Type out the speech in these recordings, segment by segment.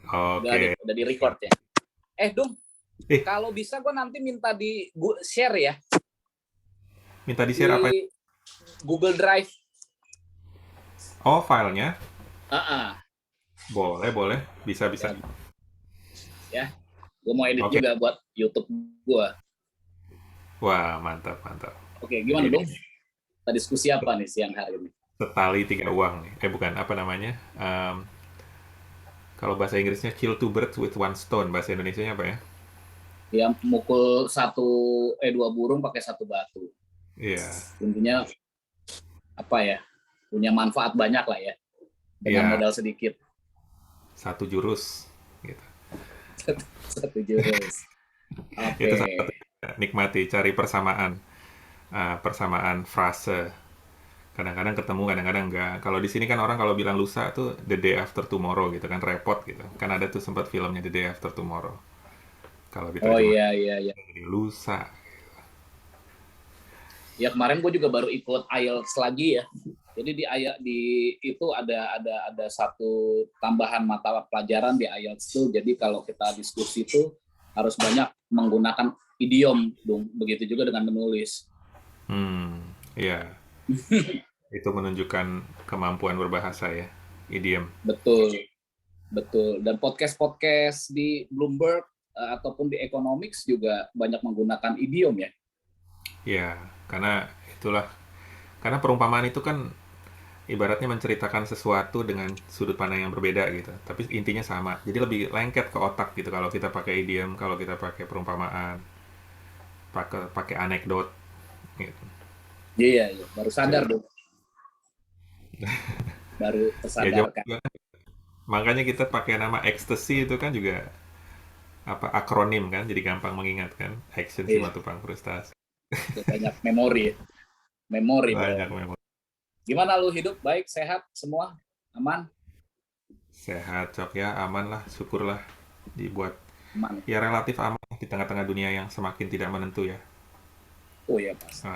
Oke. Udah di record ya. Dung, kalau bisa gue nanti minta di share ya. Minta di share apa? Google Drive. Oh, filenya? Ah, Boleh. Bisa. Ya, gue mau edit Oke. juga buat YouTube gue. Wah, mantap. Oke, gimana dong? Kita diskusi apa nih siang hari ini? Setali 3 uang nih. Bukan, apa namanya? Kalau bahasa Inggrisnya kill two birds with one stone. Bahasa Indonesianya apa ya? Ya, mukul dua burung pakai satu batu. Iya. Intinya apa ya? Punya manfaat banyak lah ya. Dengan modal sedikit. Satu jurus gitu. Satu jurus. Oke. Itu satu. Nikmati, cari persamaan frase. Kadang-kadang ketemu, kadang-kadang enggak. Kalau di sini kan orang kalau bilang lusa tuh the day after tomorrow gitu kan, repot gitu. Kan ada tuh sempat filmnya the day after tomorrow. Kalau diterjemah Iya. jadi lusa. Ya kemarin gue juga baru ikut IELTS lagi ya. Jadi di itu ada satu tambahan mata pelajaran di IELTS itu. Jadi kalau kita diskusi itu harus banyak menggunakan idiom, dong. Begitu juga dengan menulis. Iya. Itu menunjukkan kemampuan berbahasa ya, idiom. Betul. Dan podcast di Bloomberg ataupun di Economics juga banyak menggunakan idiom ya. Ya, karena perumpamaan itu kan ibaratnya menceritakan sesuatu dengan sudut pandang yang berbeda gitu. Tapi intinya sama. Jadi lebih lengket ke otak gitu kalau kita pakai idiom, kalau kita pakai perumpamaan, pakai anekdot gitu. Iya, baru sadar dong. Baru tersadarkan. Ya, makanya kita pakai nama ekstasi itu kan juga akronim kan, jadi gampang mengingat kan. Action Simatupang Frustasi. Banyak memori ya. Banyak memori. Gimana lu hidup? Baik, sehat semua? Aman? Sehat, Cok, ya, aman lah, syukurlah dibuat. Aman. Ya relatif aman di tengah-tengah dunia yang semakin tidak menentu ya. Oh ya pasti.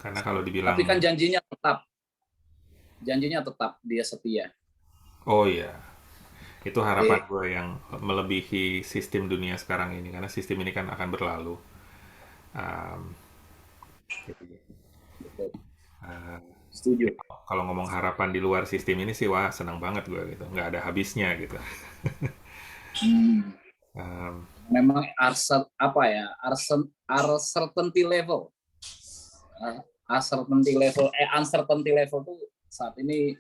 Karena kalau dibilang. Tapi kan janjinya tetap dia setia. Oh iya, itu harapan gue yang melebihi sistem dunia sekarang ini, karena sistem ini kan akan berlalu. Setuju. Kalau ngomong harapan di luar sistem ini sih, wah senang banget gue gitu, nggak ada habisnya gitu. Memang uncertainty level tuh saat ini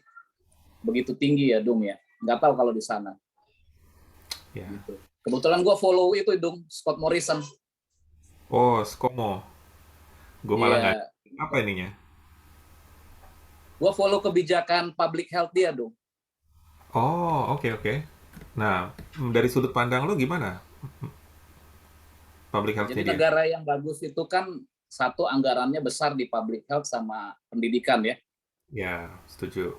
begitu tinggi ya, Dung ya. Nggak tahu kalau di sana. Ya. Gitu. Kebetulan gue follow itu, Dung, Scott Morrison. Oh, SCOMO. Gue malah nggak. Apa ininya? Gue follow kebijakan public health dia, Dung. Oh, oke. Nah, dari sudut pandang lu gimana? Public health. Jadi negara yang bagus itu kan satu, anggarannya besar di public health sama pendidikan ya. Ya, setuju.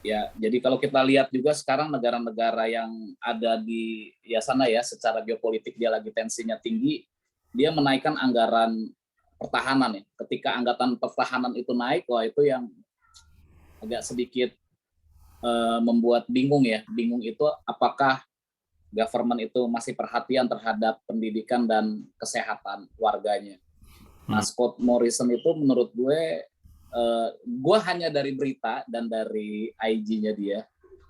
Ya, jadi kalau kita lihat juga sekarang negara-negara yang ada di sana ya, secara geopolitik dia lagi tensinya tinggi, dia menaikkan anggaran pertahanan ya. Ketika anggaran pertahanan itu naik, wah itu yang agak sedikit membuat bingung ya. Bingung itu apakah government itu masih perhatian terhadap pendidikan dan kesehatan warganya. Nah, Scott Morrison itu menurut gue hanya dari berita dan dari IG-nya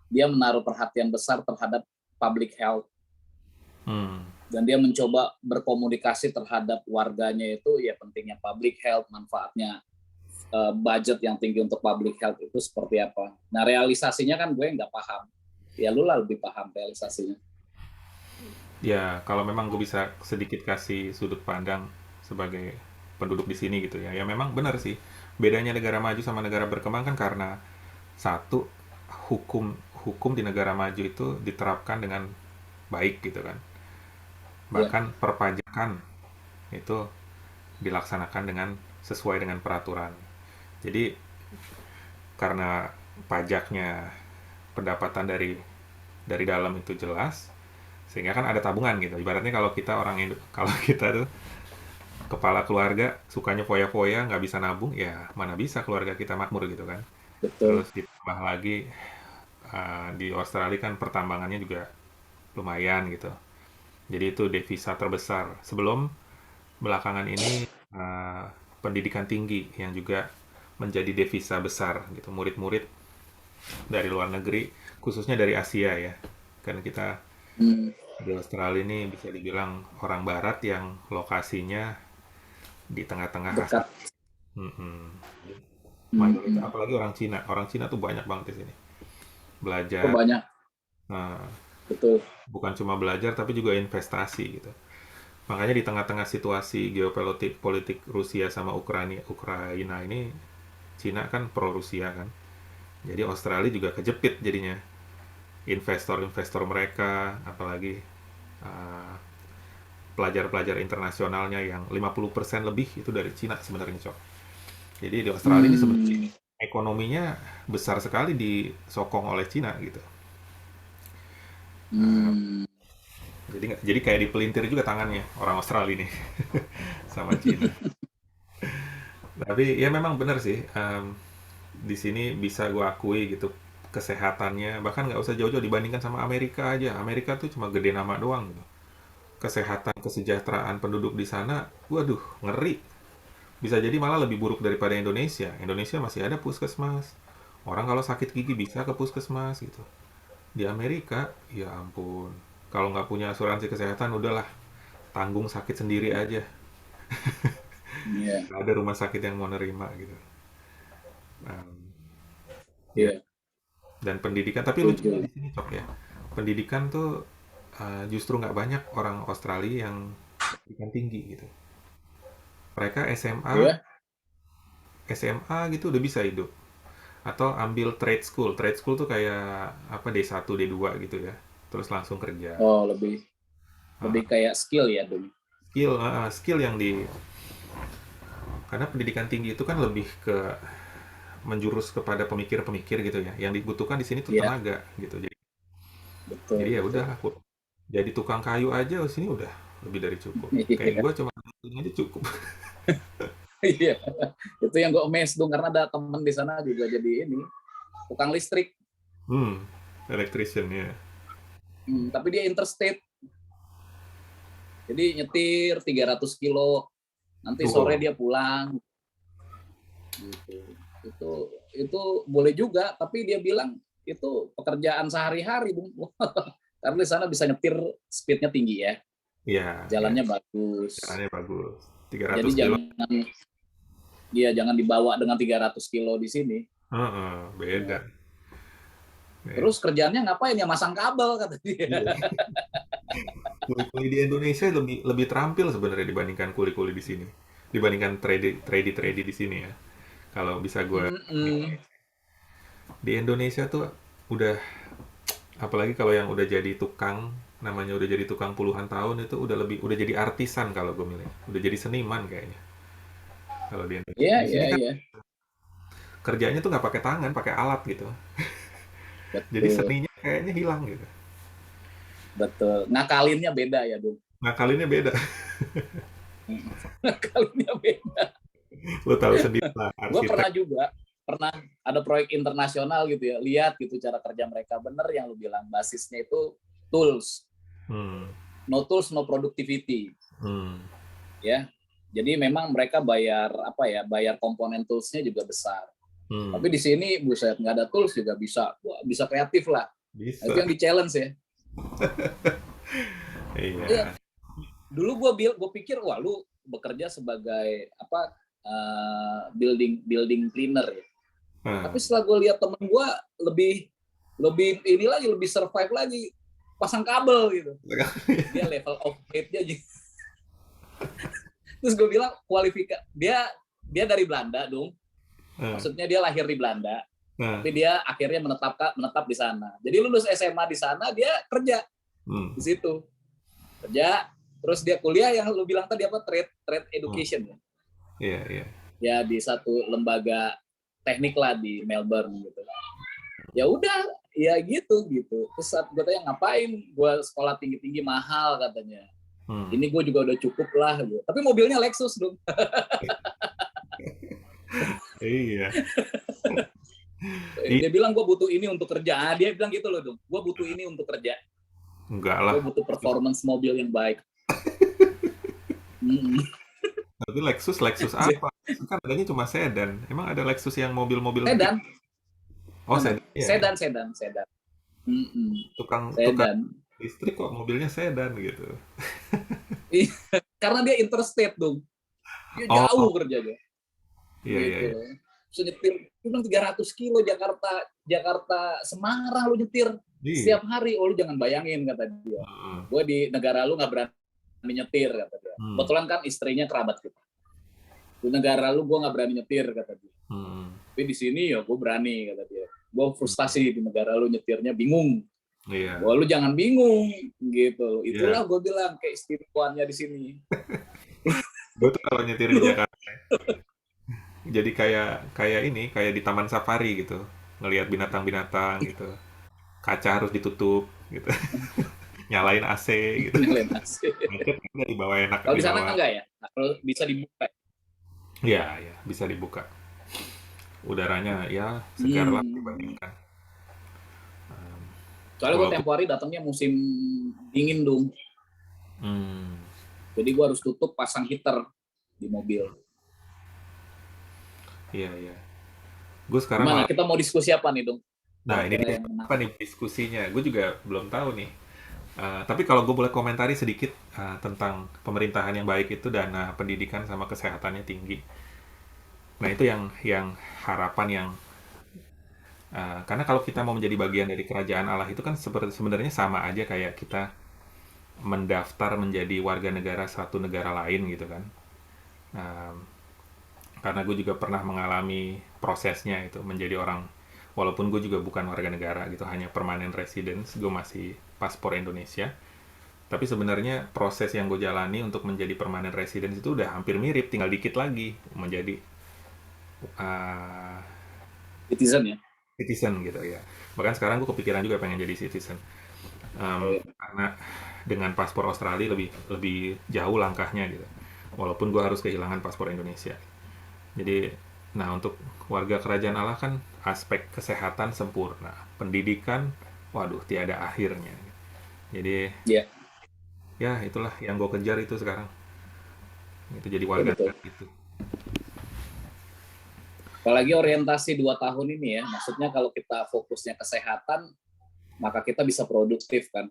dia menaruh perhatian besar terhadap public health. Dan dia mencoba berkomunikasi terhadap warganya itu ya pentingnya public health, manfaatnya budget yang tinggi untuk public health itu seperti apa. Nah, realisasinya kan gue nggak paham. Ya lu lah lebih paham realisasinya. Ya, kalau memang gue bisa sedikit kasih sudut pandang sebagai penduduk di sini gitu ya. Ya memang benar sih. Bedanya negara maju sama negara berkembang kan karena satu, hukum di negara maju itu diterapkan dengan baik gitu kan. Bahkan perpajakan itu dilaksanakan sesuai dengan peraturan. Jadi karena pajaknya, pendapatan dari dalam itu jelas, sehingga kan ada tabungan gitu. Ibaratnya kalau kita tuh kepala keluarga sukanya foya-foya, nggak bisa nabung, ya mana bisa keluarga kita makmur gitu kan. Betul. Terus ditambah lagi di Australia kan pertambangannya juga lumayan gitu. Jadi itu devisa terbesar. Sebelum belakangan ini pendidikan tinggi yang juga menjadi devisa besar gitu. Murid-murid dari luar negeri, khususnya dari Asia ya. Kan kita Hmm, di Australia ini bisa dibilang orang Barat yang lokasinya di tengah-tengah Asia. dekat. Mm-mm. Mayoritas, Hmm. apalagi orang Cina. Orang Cina tuh banyak banget di sini. Oh, Belajar, banyak, nah, betul. bukan cuma belajar tapi juga investasi gitu. Makanya di tengah-tengah situasi geopolitik politik Rusia sama Ukraina ini, Cina kan pro Rusia kan. Jadi Australia juga kejepit jadinya. Investor-investor mereka, apalagi uh, pelajar-pelajar internasionalnya yang 50% lebih itu dari Cina sebenarnya, Cok. Jadi di Australia ini sebenarnya Hmm. ekonominya besar sekali disokong oleh Cina gitu. Uh, Hmm. jadi kayak dipelintir juga tangannya orang Australia ini sama Cina. Tapi ya memang benar sih, di sini bisa gue akui gitu kesehatannya bahkan nggak usah jauh-jauh dibandingkan sama Amerika aja. Amerika tuh cuma gede nama doang gitu. Kesehatan kesejahteraan penduduk di sana, waduh ngeri. Bisa jadi malah lebih buruk daripada Indonesia. Indonesia masih ada puskesmas. Orang kalau sakit gigi bisa ke puskesmas gitu. Di Amerika, ya ampun. Kalau nggak punya asuransi kesehatan, udahlah. Tanggung sakit sendiri aja. Iya, Nggak ada rumah sakit yang mau nerima gitu. Ya, iya, dan pendidikan, tapi lucunya setuju. di sini Cok ya. Pendidikan tuh justru nggak banyak orang Australia yang pendidikan tinggi gitu. Mereka Ya, SMA gitu udah bisa hidup. Atau ambil trade school. Trade school tuh kayak apa D1, D2 gitu ya. Terus langsung kerja. oh lebih Uh, lebih kayak skill ya, Dum. skill yang karena pendidikan tinggi itu kan lebih ke menjurus kepada pemikir-pemikir gitu ya. Yang dibutuhkan di sini tuh Iya, tenaga gitu. Jadi betul, ya udah betul. aku jadi tukang kayu aja di sini udah lebih dari cukup. Kayak Iya, gue cuma aja cukup. iya. Itu yang gue amazed dong karena ada temen di sana juga jadi ini tukang listrik. Hmm, electrician ya. Tapi dia interstate, jadi nyetir 300 kilo, nanti sore Wow. dia pulang gitu. Itu itu boleh juga, tapi dia bilang itu pekerjaan sehari-hari, Bung. Karena di sana bisa nyetir speednya tinggi ya, Iya, iya. jalannya bagus. Caranya bagus. Jadi 300 kilo. jangan dia jangan dibawa dengan 300 kilo di sini. Heeh, Ya. beda. Terus Beda. kerjaannya ngapain ya, masang kabel kata dia. Iya. Kuli-kuli di Indonesia lebih lebih terampil sebenarnya dibandingkan kuli-kuli di sini. Dibandingkan trade di sini ya. Kalau bisa gue Mm-mm. di Indonesia tuh udah, apalagi kalau yang udah jadi tukang, namanya udah jadi tukang puluhan tahun, itu udah jadi artisan kalau gue milih. Udah jadi seniman kayaknya. Kalau di Indonesia. Iya, Di iya, sini kan iya. kerjanya tuh nggak pakai tangan, pakai alat gitu. Jadi Betul, seninya kayaknya hilang gitu. betul. Ngakalinnya beda ya, Bung. Ngakalinnya beda. Ngakalinnya beda. Lo tahu sendiri lah Gue arsitek. pernah juga, pernah ada proyek internasional gitu ya, lihat gitu cara kerja mereka, bener yang lu bilang, basisnya itu tools. Hmm, No tools, no productivity. hmm, Ya, jadi memang mereka bayar apa ya, bayar komponen toolsnya juga besar. Tapi hmm. di sini buset, nggak ada tools juga bisa, wah, bisa kreatif lah. Nah, itu Bisa. yang di challenge ya. Ya, Iya. dulu gue pikir wah lu bekerja sebagai apa, building building cleaner ya. Nah, Tapi setelah gue lihat temen gue lebih lebih ini lagi, lebih survive lagi, pasang kabel gitu. Dia level of hate-nya gitu. Terus gue bilang kualifikasi dia dia dari Belanda dong. nah, Maksudnya dia lahir di Belanda, nah, tapi dia akhirnya menetap di sana. Jadi lulus SMA di sana, dia kerja hmm, di situ. Kerja, terus dia kuliah yang lu bilang tadi apa, trade trade hmm. education ya. Iya, iya. Ya di satu lembaga teknik lah di Melbourne gitu. Ya udah, ya gitu gitu. Terus saat gue tanya ngapain, gue sekolah tinggi-tinggi mahal katanya. Hmm. Ini gue juga udah cukup lah gitu. Tapi mobilnya Lexus dong. Iya. Ih, Dia bilang gue butuh ini untuk kerja. Dia bilang gitu loh dong. Gue butuh ini untuk kerja. enggak lah. Gue butuh performance mobil yang baik. Mm-mm. Tapi Lexus, Lexus apa? Lexus kan adanya cuma sedan. Emang ada Lexus yang mobil-mobil gede? Sedan, Oh, sedan. Iya, ya. sedan. Mm-mm. Tukang Sedan. listrik kok mobilnya sedan gitu. Karena dia interstate dong. Dia Oh, jauh kerjanya. iya, iya, Gitu iya. loh. So, nyetir, dia bilang 300 kilo Jakarta, Jakarta Semarang lu nyetir Iya. setiap hari. Oh lu jangan bayangin kata dia. Heeh. Gue di negara lu nggak berani nyetir kata dia. Hmm. Kebetulan kan istrinya kerabat kita. Di negara lu gue nggak berani nyetir kata dia. Hmm. Tapi di sini ya gue berani kata dia. Gue frustasi di negara lu nyetirnya bingung. Iya. Wah lu jangan bingung gitu. Iya. Itulah gue bilang keistimewaannya di sini. Gue tuh kalau nyetir di Lu Jakarta jadi kayak kayak ini, kayak di taman safari gitu. Ngelihat binatang-binatang gitu. Kaca harus ditutup gitu. Nyalain AC gitu. nyalain AC. Macet udah di bawah, enak Kalau di di sana bawah. enggak ya? Kalau bisa dibuka. Iya, ya, bisa dibuka. Udaranya ya segar lah Hmm. dibandingkan. Em, Soalnya gue Walaupun tempo hari datangnya musim dingin dong. hmm, Jadi gue harus tutup pasang heater di mobil. iya, iya. Gue sekarang Gimana? malah, Kita mau diskusi apa nih dong? nah ini Kira-kira dia yang apa menarik. nih diskusinya? Gue juga belum tahu nih. Tapi kalau gue boleh komentari sedikit tentang pemerintahan yang baik itu dana pendidikan sama kesehatannya tinggi. Nah itu yang harapan yang karena kalau kita mau menjadi bagian dari kerajaan Allah itu kan seperti sebenarnya sama aja kayak kita mendaftar menjadi warga negara satu negara lain gitu kan. Nah, karena gue juga pernah mengalami prosesnya itu menjadi orang, walaupun gue juga bukan warga negara gitu, hanya permanent residence, gue masih paspor Indonesia. Tapi sebenarnya proses yang gue jalani untuk menjadi permanent residence itu udah hampir mirip, tinggal dikit lagi menjadi uh, Citizen ya? citizen gitu ya. Bahkan sekarang gue kepikiran juga pengen jadi citizen. Karena dengan paspor Australia lebih lebih jauh langkahnya gitu. Walaupun gue harus kehilangan paspor Indonesia. Jadi, nah untuk warga kerajaan Allah kan aspek kesehatan sempurna, pendidikan, waduh tiada akhirnya. Jadi Iya, ya itulah yang gue kejar itu sekarang. Itu jadi ya warga betul. negara itu. Apalagi orientasi 2 tahun ini ya. Maksudnya kalau kita fokusnya kesehatan, maka kita bisa produktif kan.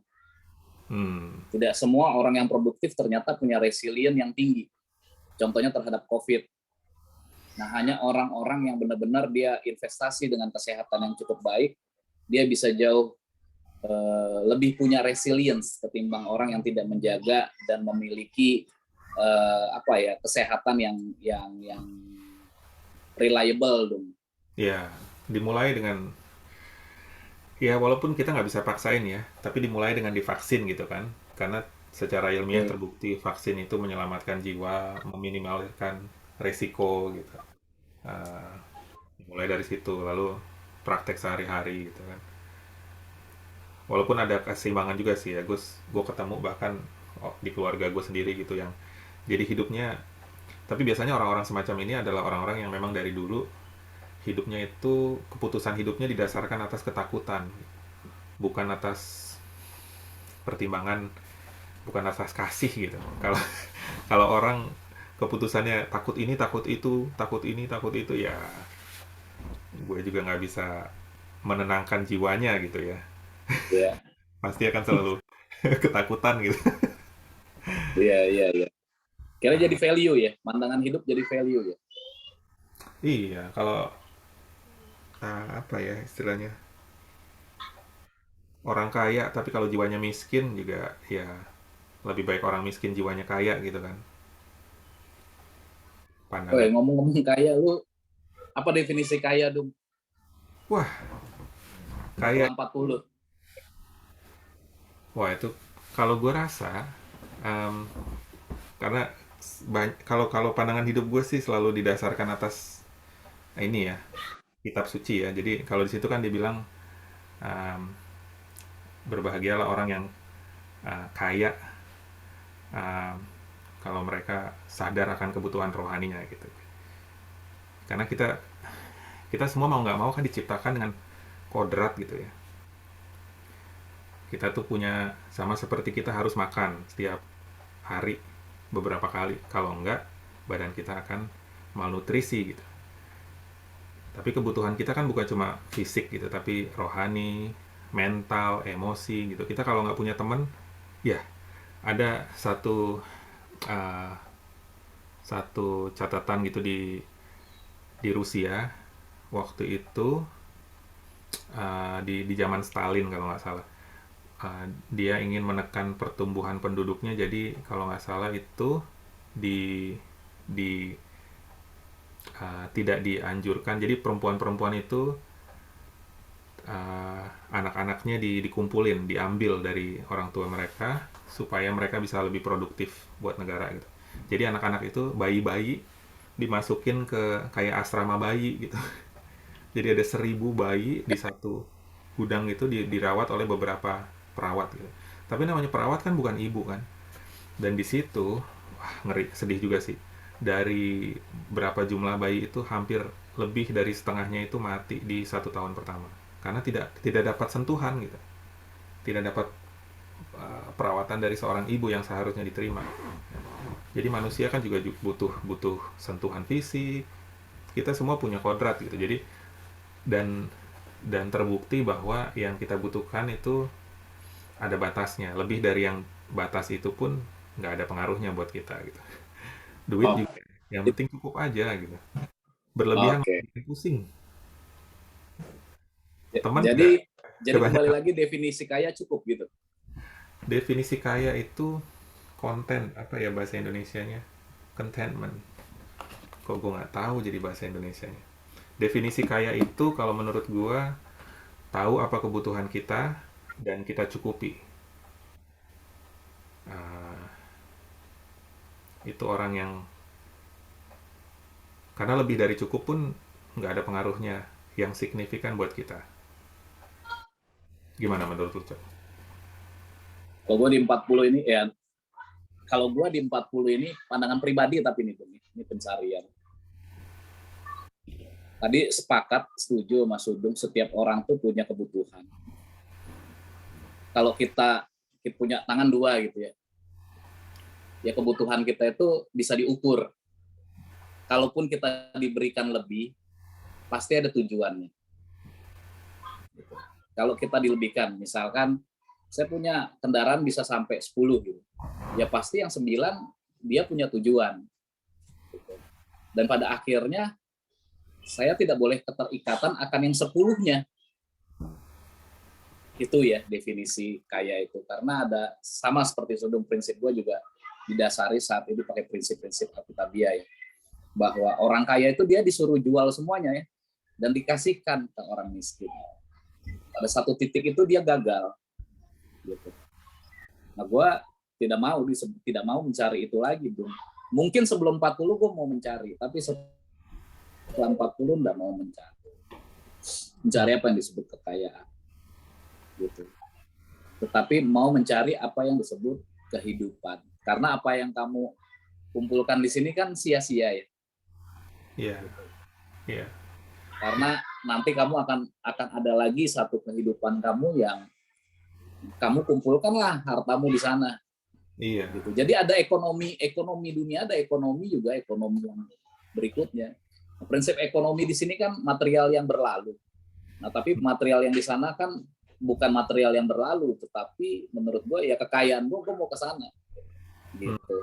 Hmm, Tidak semua orang yang produktif ternyata punya resilient yang tinggi. Contohnya terhadap COVID. Nah, hanya orang-orang yang benar-benar dia investasi dengan kesehatan yang cukup baik, dia bisa jauh lebih punya resilience ketimbang orang yang tidak menjaga dan memiliki apa ya kesehatan yang reliable dong. ya dimulai dengan ya walaupun kita nggak bisa paksain ya, tapi dimulai dengan divaksin gitu kan, karena secara ilmiah Betul. terbukti vaksin itu menyelamatkan jiwa, meminimalkan resiko gitu. Eh, Mulai dari situ, lalu praktek sehari-hari gitu kan. Walaupun ada keseimbangan juga sih ya, gue ketemu bahkan di keluarga gue sendiri gitu yang jadi hidupnya, tapi biasanya orang-orang semacam ini adalah orang-orang yang memang dari dulu hidupnya itu keputusan hidupnya didasarkan atas ketakutan, bukan atas pertimbangan, bukan atas kasih gitu. Kalau kalau orang keputusannya takut ini takut itu takut ini takut itu ya, gue juga nggak bisa menenangkan jiwanya gitu ya, Ya, pasti akan selalu ketakutan gitu. iya, iya, iya. Kira jadi value ya, pandangan hidup jadi value ya. Iya, kalau apa ya istilahnya, orang kaya tapi kalau jiwanya miskin juga ya lebih baik orang miskin jiwanya kaya gitu kan, Oh ya, pandangan. ngomong-ngomong kaya, lu apa definisi kaya dong? Wah, kaya, Setelah 40. wah itu kalau gue rasa em, karena kalau kalau pandangan hidup gue sih selalu didasarkan atas ini ya, kitab suci ya. Jadi kalau di situ kan dibilang em, berbahagialah orang yang kaya, em, kalau mereka sadar akan kebutuhan rohaninya gitu. Karena kita Kita semua mau nggak mau kan diciptakan dengan kodrat gitu ya. Kita tuh punya, sama seperti kita harus makan setiap hari beberapa kali. Kalau enggak, badan kita akan malnutrisi gitu. Tapi kebutuhan kita kan bukan cuma fisik gitu, tapi rohani, mental, emosi gitu. Kita kalau nggak punya teman, ya ada uh, satu catatan gitu di Rusia waktu itu, di zaman Stalin kalau nggak salah. Dia ingin menekan pertumbuhan penduduknya, jadi kalau nggak salah itu di tidak dianjurkan. Jadi perempuan-perempuan itu, anak-anaknya dikumpulin, diambil dari orang tua mereka supaya mereka bisa lebih produktif buat negara gitu. Jadi anak-anak itu, bayi-bayi, dimasukin ke kayak asrama bayi gitu. Jadi ada 1.000 bayi di satu gudang itu, dirawat oleh beberapa perawat gitu. Tapi namanya perawat kan bukan ibu kan. Dan di situ, wah, ngeri, sedih juga sih. Dari berapa jumlah bayi itu, hampir lebih dari setengahnya itu mati di 1 tahun pertama. Karena tidak tidak dapat sentuhan gitu. Tidak dapat perawatan dari seorang ibu yang seharusnya diterima. Jadi manusia kan juga butuh butuh sentuhan fisik. Kita semua punya kodrat gitu. Jadi, dan terbukti bahwa yang kita butuhkan itu ada batasnya. Lebih dari yang batas itu pun nggak ada pengaruhnya buat kita gitu. Duit Oh, juga yang penting cukup aja gitu. Berlebihan oke. bikin pusing. Teman Jadi juga kembali kebanyakan. lagi definisi kaya cukup gitu. Definisi kaya itu konten, apa ya bahasa Indonesianya, contentment. Kok gue nggak tahu jadi bahasa Indonesianya. Definisi kaya itu kalau menurut gue, tahu apa kebutuhan kita dan kita cukupi. Ah, itu orang yang, karena lebih dari cukup pun nggak ada pengaruhnya yang signifikan buat kita. Gimana menurut lu, Cok? Kalau gue di 40 ini ya, kalau gue di 40 ini pandangan pribadi, tapi ini pencarian. Tadi sepakat, setuju Mas Sudung, setiap orang tuh punya kebutuhan. Kalau kita punya tangan dua gitu ya, ya kebutuhan kita itu bisa diukur. Kalaupun kita diberikan lebih, pasti ada tujuannya. Gitu. Kalau kita dilebihkan, misalkan saya punya kendaraan bisa sampai 10 gitu, ya pasti yang 9 dia punya tujuan. Gitu. Dan pada akhirnya saya tidak boleh keterikatan akan yang 10-nya. Itu ya definisi kaya itu. Karena ada, sama seperti Sudung, prinsip gue juga didasari saat itu pakai prinsip-prinsip Alkitabiah ya. Bahwa orang kaya itu dia disuruh jual semuanya ya, dan dikasihkan ke orang miskin. Pada satu titik itu dia gagal. Gitu. Nah gue tidak mau mencari itu lagi, Bung. Mungkin sebelum 40 gue mau mencari, tapi setelah 40 enggak mau mencari. Mencari apa yang disebut kekayaan. Gitu. Tetapi mau mencari apa yang disebut kehidupan. Karena apa yang kamu kumpulkan di sini kan sia-sia ya. Iya, iya, Karena nanti kamu akan ada lagi satu kehidupan kamu yang kamu kumpulkanlah hartamu di sana. iya. Gitu. Jadi ada ekonomi dunia, ada ekonomi juga ekonomi yang berikutnya. Prinsip ekonomi di sini kan material yang berlalu. Nah, tapi material yang di sana kan bukan material yang berlalu, tetapi menurut gue ya kekayaan gue mau ke sana. Hmm, Gitu.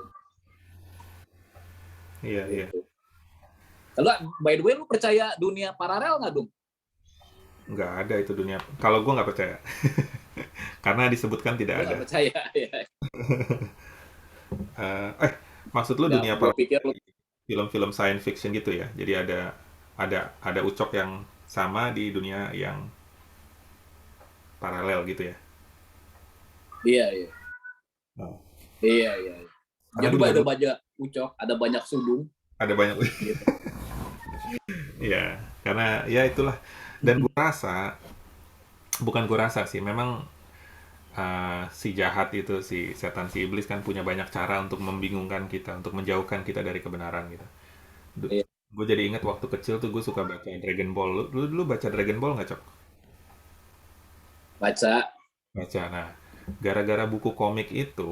iya, iya. Gitu. Kalau by the way lu percaya dunia paralel nggak, Dung? Nggak ada itu dunia. Kalau gue nggak percaya. Karena disebutkan tidak Lu ada. nggak percaya ya? Eh, eh, maksud lu Nggak, dunia gue pikir lu. film-film science fiction gitu ya? Jadi ada ucok yang sama di dunia yang paralel gitu ya? Iya, iya, Oh. iya, iya. Karena Jadi gue juga ada dulu banyak ucok, ada banyak sudung, ada banyak. gitu. Ya, karena ya itulah. Dan gue rasa, bukan gue rasa sih, memang si jahat itu, si setan, si iblis kan punya banyak cara untuk membingungkan kita, untuk menjauhkan kita dari kebenaran gitu. Iya. Gue jadi inget waktu kecil tuh gue suka baca Dragon Ball. Lu dulu baca Dragon Ball nggak, Cok? Baca. Baca. Nah, gara-gara buku komik itu,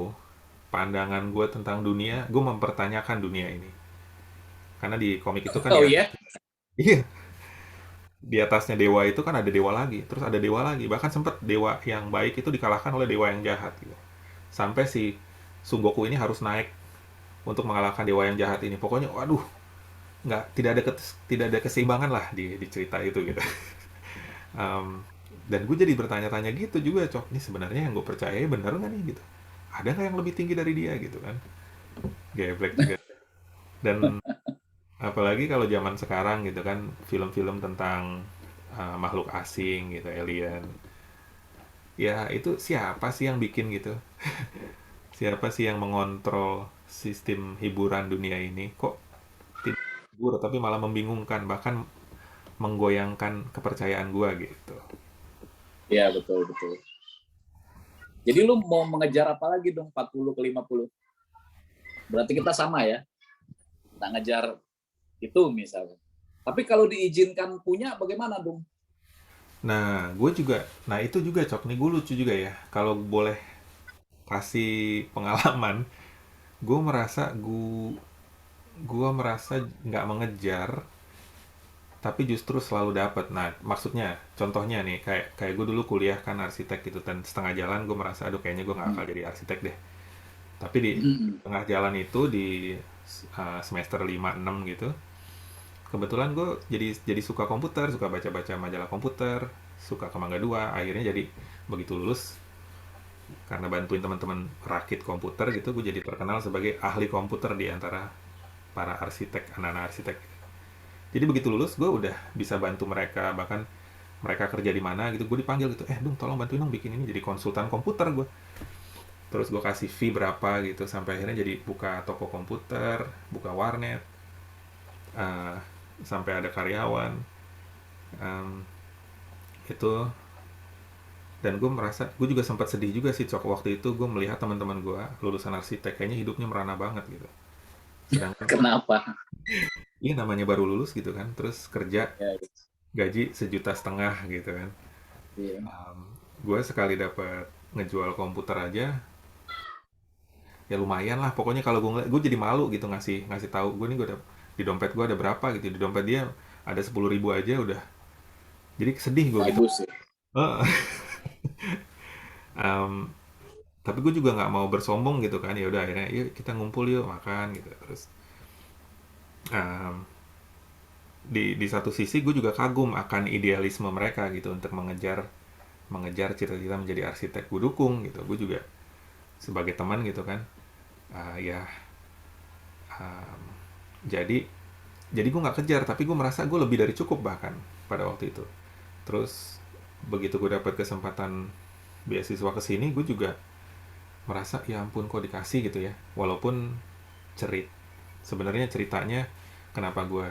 pandangan gue tentang dunia, gue mempertanyakan dunia ini. Karena di komik itu kan Oh ya, iya. iya, di atasnya dewa itu kan ada dewa lagi, terus ada dewa lagi. Bahkan sempat dewa yang baik itu dikalahkan oleh dewa yang jahat gitu. Sampai si Son Goku ini harus naik untuk mengalahkan dewa yang jahat ini. Pokoknya, waduh, nggak tidak ada tidak ada keseimbangan lah di cerita itu gitu. Em, dan gue jadi bertanya-tanya gitu juga, Cok. Ini sebenarnya yang gue percaya bener nggak nih gitu? Ada nggak yang lebih tinggi dari dia gitu kan? Geblek juga. Dan apalagi kalau zaman sekarang gitu kan, film-film tentang makhluk asing gitu, alien. Ya itu siapa sih yang bikin gitu? Siapa sih yang mengontrol sistem hiburan dunia ini? Kok tidak hibur tapi malah membingungkan, bahkan menggoyangkan kepercayaan gua gitu. Iya, betul betul. Jadi lu mau mengejar apa lagi dong 40 ke 50? Berarti kita sama ya. Kita ngejar itu misalnya. Tapi kalau diizinkan punya bagaimana dong? Nah, gue juga, nah itu juga, Cok, nih gue lucu juga ya. Kalau boleh kasih pengalaman, gue merasa gue merasa nggak mengejar, tapi justru selalu dapat. Nah, maksudnya, contohnya nih, kayak kayak gue dulu kuliah kan arsitek gitu, dan setengah jalan gue merasa, aduh kayaknya gue nggak Hmm. bakal jadi arsitek deh. Tapi di Hmm. tengah jalan itu di semester 5 6 gitu, kebetulan gue jadi suka komputer, suka baca-baca majalah komputer, suka ke Mangga 2. Akhirnya jadi begitu lulus, karena bantuin teman-teman rakit komputer gitu, gue jadi terkenal sebagai ahli komputer di antara para arsitek, anak-anak arsitek. Jadi begitu lulus gue udah bisa bantu mereka, bahkan mereka kerja di mana gitu gue dipanggil gitu, dong tolong bantuin dong bikin ini, jadi konsultan komputer gue. Terus gue kasih fee berapa gitu, sampai akhirnya jadi buka toko komputer, buka warnet, eh, sampai ada karyawan. Em, itu, dan gue merasa gue juga sempat sedih juga sih, Cok, waktu itu gue melihat teman-teman gue lulusan arsitek kayaknya hidupnya merana banget gitu. Sedangkan Kenapa? iya namanya baru lulus gitu kan, terus kerja Ya, gaji 1,5 juta gitu kan. iya. Gue sekali dapat ngejual komputer aja ya lumayan lah, pokoknya kalau gue ngeliat gue jadi malu gitu ngasih ngasih tahu gue nih, gue ada di dompet gue ada berapa gitu, di dompet dia ada 10 ribu aja udah, jadi sedih gue gitu. Bagus sih. Heeh. Em, tapi gue juga nggak mau bersombong gitu kan, ya udah akhirnya yuk kita ngumpul yuk makan gitu. Terus em, di satu sisi gue juga kagum akan idealisme mereka gitu untuk mengejar mengejar cita-cita menjadi arsitek, gue dukung gitu. Gue juga sebagai teman gitu kan. Ya, em, jadi gue nggak kejar, tapi gue merasa gue lebih dari cukup bahkan pada waktu itu. Terus begitu gue dapat kesempatan beasiswa ke sini, gue juga merasa ya ampun kok dikasih gitu ya, walaupun cerit sebenarnya ceritanya kenapa gue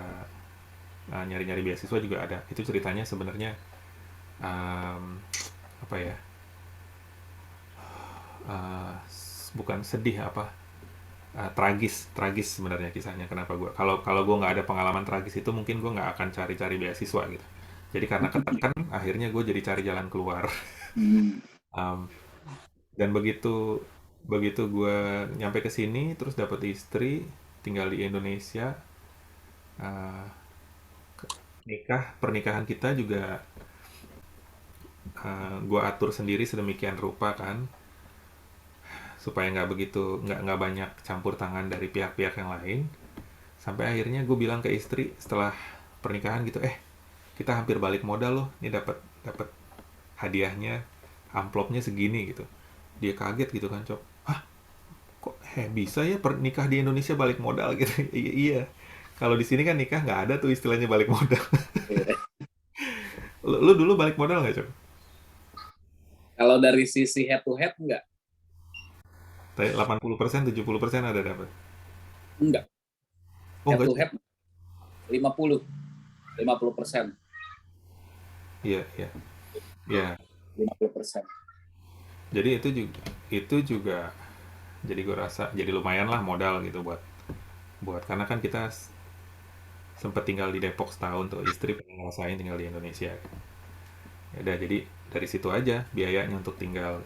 nyari-nyari beasiswa juga ada, itu ceritanya sebenarnya um, apa ya, uh, bukan sedih apa, tragis tragis sebenarnya kisahnya. Kenapa gue, kalau kalau gue nggak ada pengalaman tragis itu mungkin gue nggak akan cari-cari beasiswa gitu. Jadi karena ketekan akhirnya gue jadi cari jalan keluar. Hmm. Um, dan begitu begitu gue nyampe ke sini terus dapat istri, tinggal di Indonesia, uh, nikah, pernikahan kita juga gue atur sendiri sedemikian rupa kan, supaya nggak banyak campur tangan dari pihak-pihak yang lain. Sampai akhirnya gue bilang ke istri setelah pernikahan gitu, kita hampir balik modal loh, ini dapat dapat hadiahnya, amplopnya segini gitu. Dia kaget gitu kan, Cok. Ah, kok bisa ya pernikah di Indonesia balik modal gitu. Iya, iya. Kalau di sini kan nikah nggak ada tuh istilahnya balik modal. Iya. Lu dulu balik modal nggak, Cok? Kalau dari sisi head to head enggak? 80%, 70% ada dapat. Enggak. Oh Head enggak to juga. head 50%. Iya, iya. Iya. 50%. Jadi itu juga jadi gue rasa jadi lumayan lah modal gitu buat buat karena kan kita Sempet tinggal di Depok setahun tuh, istri pengen ngerasain tinggal di Indonesia. Ya udah, jadi dari situ aja biayanya untuk tinggal.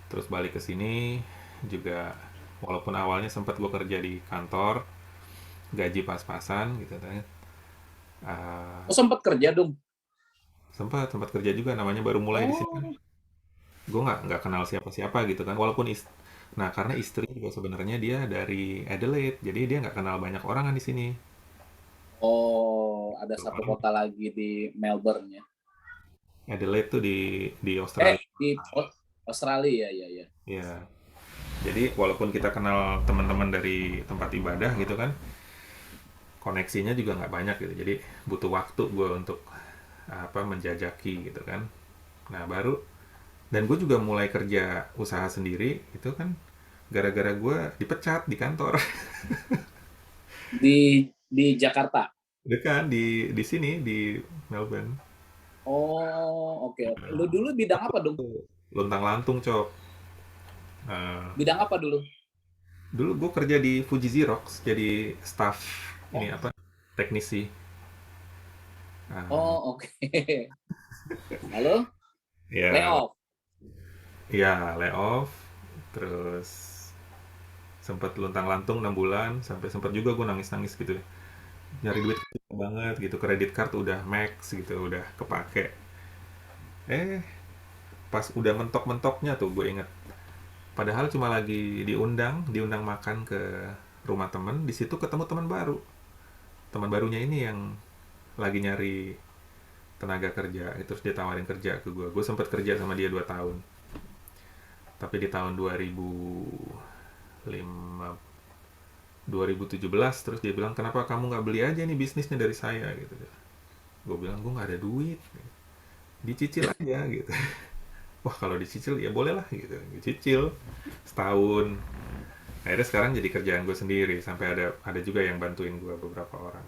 Terus balik ke sini juga, walaupun awalnya sempat gue kerja di kantor, gaji pas-pasan gitu kan. Oh, Ah, sempat kerja dong. sempat sempat kerja juga, namanya baru mulai di sini kan. Oh, Gue nggak kenal siapa-siapa gitu kan, walaupun nah karena istri juga sebenarnya dia dari Adelaide, jadi dia nggak kenal banyak orang kan di sini. oh, ada satu Paling kota lagi di Melbourne ya. Adelaide tuh di Australia. Di Australia, ya, ya, ya. Ya, jadi walaupun kita kenal teman-teman dari tempat ibadah gitu kan, koneksinya juga nggak banyak gitu. Jadi butuh waktu gue untuk apa menjajaki gitu kan. Nah baru, dan gue juga mulai kerja usaha sendiri itu kan gara-gara gue dipecat di kantor. Di Jakarta. Dekat di sini di Melbourne. Oh, oke, oke. Lu dulu bidang apa dong? Luntang lantung cok. Nah, Bidang apa dulu? dulu gue kerja di Fuji Xerox jadi staff ini Oh, apa teknisi. Nah, oh, oke. Lalu ya layoff. ya layoff, terus sempat luntang lantung 6 bulan, sampai sempat juga gue nangis nangis gitu ya. Nyari duit susah banget gitu, kredit card udah max gitu, udah kepake. eh Pas udah mentok-mentoknya tuh gue inget, padahal cuma lagi diundang makan ke rumah temen, di situ ketemu teman baru. Teman barunya ini yang lagi nyari tenaga kerja, terus dia tawarin kerja ke gue sempet kerja sama dia 2 tahun. Tapi di tahun 2005 2017 terus dia bilang, kenapa kamu nggak beli aja nih bisnisnya dari saya gitu. Gue bilang gue nggak ada duit, dicicil aja gitu. Wah kalau dicicil ya boleh lah gitu, dicicil setahun. Akhirnya sekarang jadi kerjaan gue sendiri, sampai ada juga yang bantuin gue beberapa orang.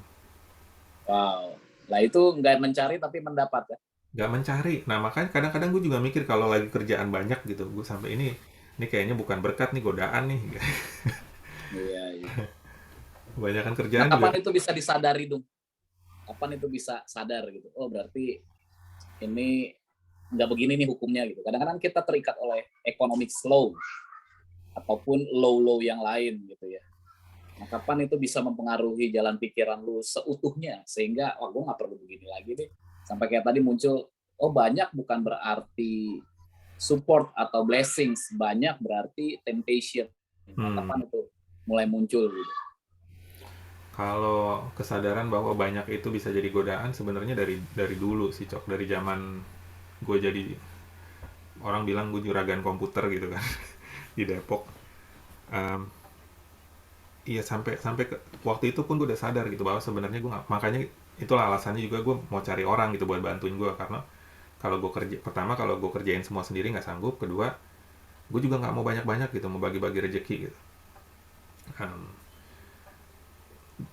Wow. Lah itu nggak mencari tapi mendapat ya. Gak mencari. Nah makanya kadang-kadang gue juga mikir kalau lagi kerjaan banyak gitu, gue sampai ini kayaknya bukan berkat nih, godaan nih. Iya, iya. Kebanyakan Nah, kerjaan juga. kapan itu bisa disadari dong? Kapan itu bisa sadar gitu? Oh, berarti ini nggak begini nih hukumnya gitu. Kadang-kadang kita terikat oleh economic slow ataupun low-low yang lain gitu ya. Nah, kapan itu bisa mempengaruhi jalan pikiran lu seutuhnya sehingga wah gue nggak perlu begini lagi deh. Sampai kayak tadi muncul, oh banyak bukan berarti support atau blessings, banyak berarti temptation. Nah, Hmm. kapan itu mulai muncul gitu? Kalau kesadaran bahwa banyak itu bisa jadi godaan sebenarnya dari dulu sih cok, dari zaman gue jadi, orang bilang gue juragan komputer gitu kan, di Depok. Em, iya sampai sampai waktu itu pun gue udah sadar gitu bahwa sebenarnya gue nggak, makanya itulah alasannya juga gue mau cari orang gitu buat bantuin gue, karena kalau gue kerja, pertama kalau gue kerjain semua sendiri nggak sanggup, kedua gue juga nggak mau banyak-banyak gitu, mau bagi-bagi rezeki gitu. Em,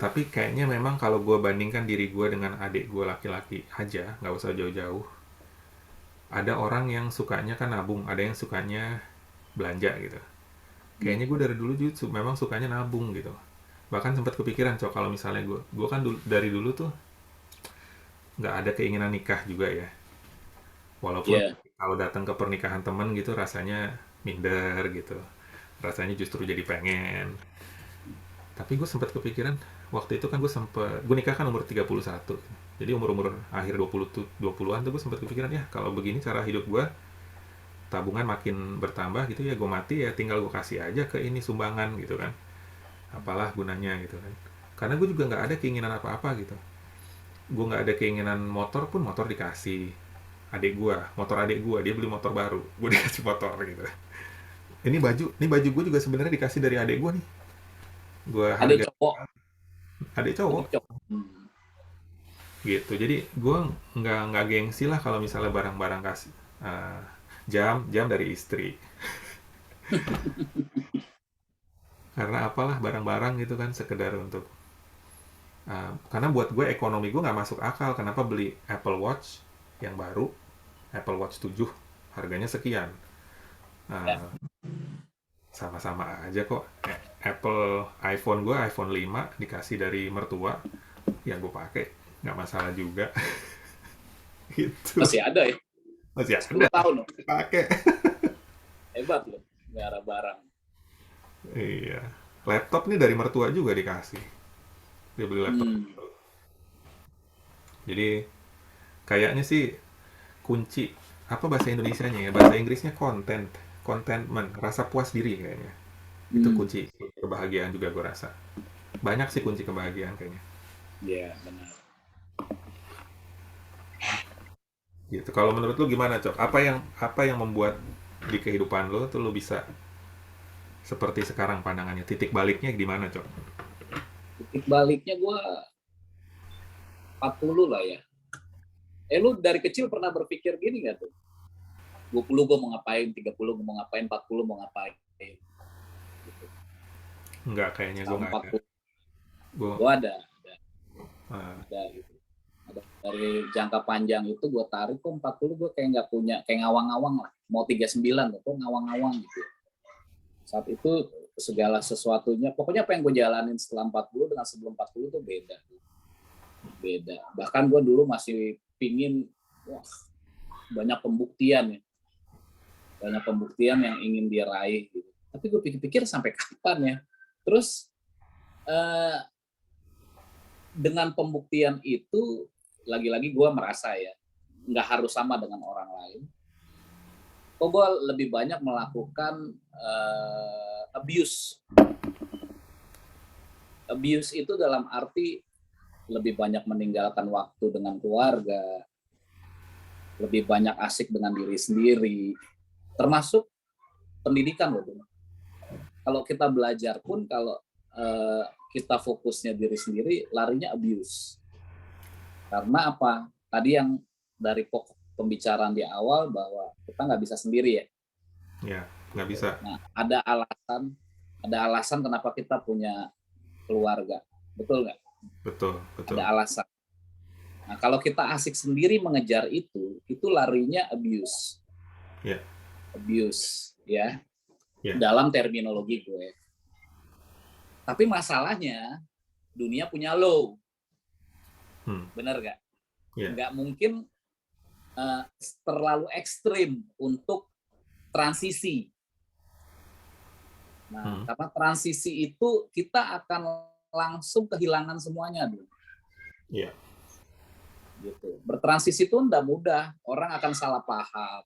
tapi kayaknya memang kalau gue bandingkan diri gue dengan adik gue laki-laki aja, nggak usah jauh-jauh, ada orang yang sukanya kan nabung, ada yang sukanya belanja gitu. Hmm. Kayaknya gue dari dulu justru memang sukanya nabung gitu. Bahkan sempat kepikiran cok, kalau misalnya gue kan dari dulu tuh nggak ada keinginan nikah juga ya. Walaupun Ya, kalau datang ke pernikahan temen gitu rasanya minder gitu. Rasanya justru jadi pengen. Tapi gue sempat kepikiran, waktu itu kan gue nikah kan umur 31. Jadi umur-umur akhir 20-an tuh gue sempat kepikiran, ya kalau begini cara hidup gue, tabungan makin bertambah gitu ya, gue mati ya tinggal gue kasih aja ke ini sumbangan gitu kan. Apalah gunanya gitu kan. Karena gue juga nggak ada keinginan apa-apa gitu. Gue nggak ada keinginan motor, pun motor dikasih motor adik gue, dia beli motor baru, gue dikasih motor gitu. Ini baju gue juga sebenarnya dikasih dari adik gue nih, gue adik harga, cowok, adik cowok adik cowok. Hmm. gitu. Jadi gue nggak gengsi lah kalau misalnya barang-barang kasih, eh, jam jam dari istri, karena apalah barang-barang gitu kan sekedar untuk, karena buat gue ekonomi gue nggak masuk akal, kenapa beli Apple Watch yang baru, Apple Watch 7 harganya sekian. Ya. Eh, sama-sama aja kok. Apple iPhone gue iPhone 5 dikasih dari mertua ya gue pakai, nggak masalah juga. Gitu. Masih ada ya, Masih 10 ada tahun loh. pakai. Hebat loh, melihara barang. Iya. Laptop nih dari mertua juga dikasih. Dia beli laptop. Hmm. Jadi kayaknya sih kunci apa bahasa Indonesianya ya? Bahasa Inggrisnya contentment, rasa puas diri kayaknya. Itu Hmm. kunci kebahagiaan juga gue rasa. Banyak sih kunci kebahagiaan kayaknya. Ya, benar. Gitu. Kalau menurut lu gimana, Cok? Apa yang membuat di kehidupan lu tuh lu bisa seperti sekarang pandangannya? Titik baliknya di mana, Cok? Titik baliknya gue 40 lah ya. Lu dari kecil pernah berpikir gini gak tuh? 20 gue mau ngapain, 30 gue mau ngapain, 40 mau ngapain. Gitu. Enggak, kayaknya gue Sama nggak ada. 40, Gue, gue uh, ada gitu. Dari jangka panjang itu gue tarik kok 40 gue kayak nggak punya, kayak ngawang-ngawang lah. Mau 39 kok ngawang-ngawang gitu. Saat itu segala sesuatunya, pokoknya apa yang gue jalanin setelah 40 dengan sebelum 40 itu beda. Beda. Bahkan gue dulu masih pingin, wah, banyak pembuktian ya. Banyak pembuktian yang ingin diraih gitu. Tapi gue pikir-pikir sampai kapan ya. Terus dengan pembuktian itu, lagi-lagi gue merasa ya, nggak harus sama dengan orang lain. Kok gue lebih banyak melakukan abuse. Abuse itu dalam arti lebih banyak meninggalkan waktu dengan keluarga, lebih banyak asik dengan diri sendiri, termasuk pendidikan loh. Kalau kita belajar pun, kalau kita fokusnya diri sendiri, larinya abuse. Karena apa? Tadi yang dari pokok pembicaraan di awal bahwa kita nggak bisa sendiri ya. ya nggak bisa. Nah, ada alasan kenapa kita punya keluarga, betul nggak? Betul, Ada betul. alasan. Nah, kalau kita asik sendiri mengejar itu larinya abuse, Ya, ya, ya. dalam terminologi gue. Tapi masalahnya dunia punya law, Hmm, benar nggak? ya. Nggak mungkin uh, terlalu ekstrim untuk transisi. Nah, Hmm, karena transisi itu kita akan langsung kehilangan semuanya dulu. ya. Gitu. Bertransisi itu tidak mudah, orang akan salah paham,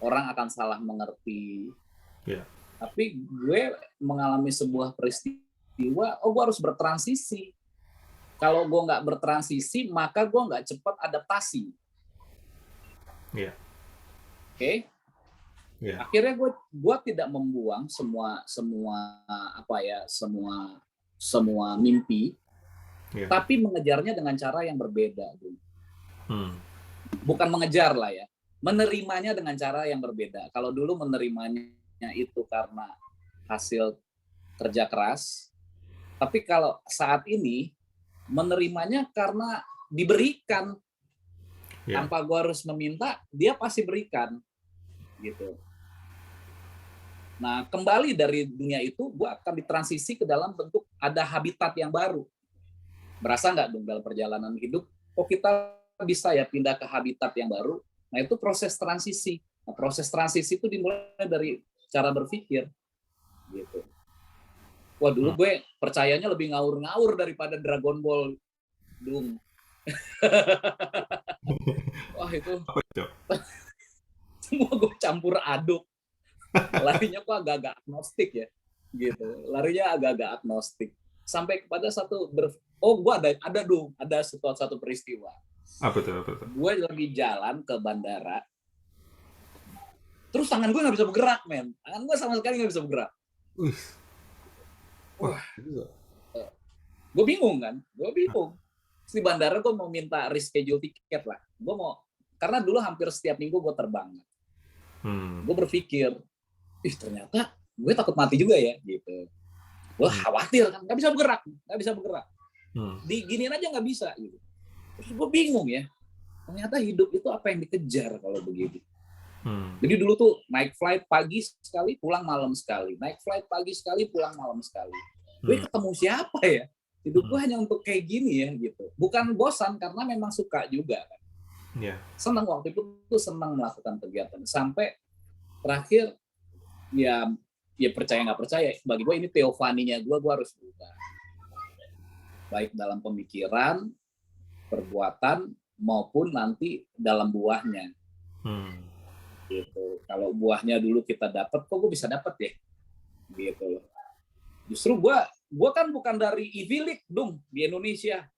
orang akan salah mengerti. Ya. Tapi gue mengalami sebuah peristiwa, gue harus bertransisi. Kalau gue nggak bertransisi, maka gue nggak cepat adaptasi. Ya. Oke? Ya. Akhirnya gue tidak membuang semua mimpi, Ya. tapi mengejarnya dengan cara yang berbeda. Hmm, Bukan mengejar lah ya, menerimanya dengan cara yang berbeda. Kalau dulu menerimanya itu karena hasil kerja keras, tapi kalau saat ini menerimanya karena diberikan, ya. tanpa gue harus meminta, dia pasti berikan gitu. Nah, kembali dari dunia itu, gue akan ditransisi ke dalam bentuk ada habitat yang baru. Berasa nggak dong dalam perjalanan hidup, kok kita bisa ya pindah ke habitat yang baru? Nah, itu proses transisi. Nah, proses transisi itu dimulai dari cara berpikir. Gitu. Wah, Hmm. dulu gue percayanya lebih ngawur-ngawur daripada Dragon Ball, Dung. Wah, itu Apa itu? semua gue campur aduk. Larinya kok agak-agak agnostik ya. Gitu. Larinya agak-agak agnostik. Sampai kepada gue ada satu peristiwa. Apa tuh? Apa tuh? Gue lagi jalan ke bandara, terus tangan gue nggak bisa bergerak, men. Tangan gue sama sekali nggak bisa bergerak. Wih, wah, Wah, gila. gue bingung kan, gue bingung. Di bandara gue mau minta reschedule tiket lah. Gue mau, karena dulu hampir setiap minggu gue terbang. Hmm. Gue berpikir, ternyata gue takut mati juga ya, gitu. Gue khawatir kan, nggak bisa bergerak. Diginiin aja nggak bisa, gitu. Terus gue bingung ya, ternyata hidup itu apa yang dikejar kalau begitu. Jadi dulu tuh naik flight pagi sekali, pulang malam sekali. Naik flight pagi sekali, pulang malam sekali. Gue ketemu siapa ya? hidup gue Hmm. hanya untuk kayak gini ya gitu. Bukan bosan karena memang suka juga kan. Ya. Senang waktu itu tuh, senang melakukan kegiatan sampai terakhir ya, ya percaya nggak percaya, bagi gue ini teofaninya gue harus berubah, baik dalam pemikiran, perbuatan, maupun nanti dalam buahnya Hmm. gitu. Kalau buahnya dulu kita dapat, kok gue bisa dapat ya gitu loh. Justru gue kan bukan dari Ivy League dong di Indonesia,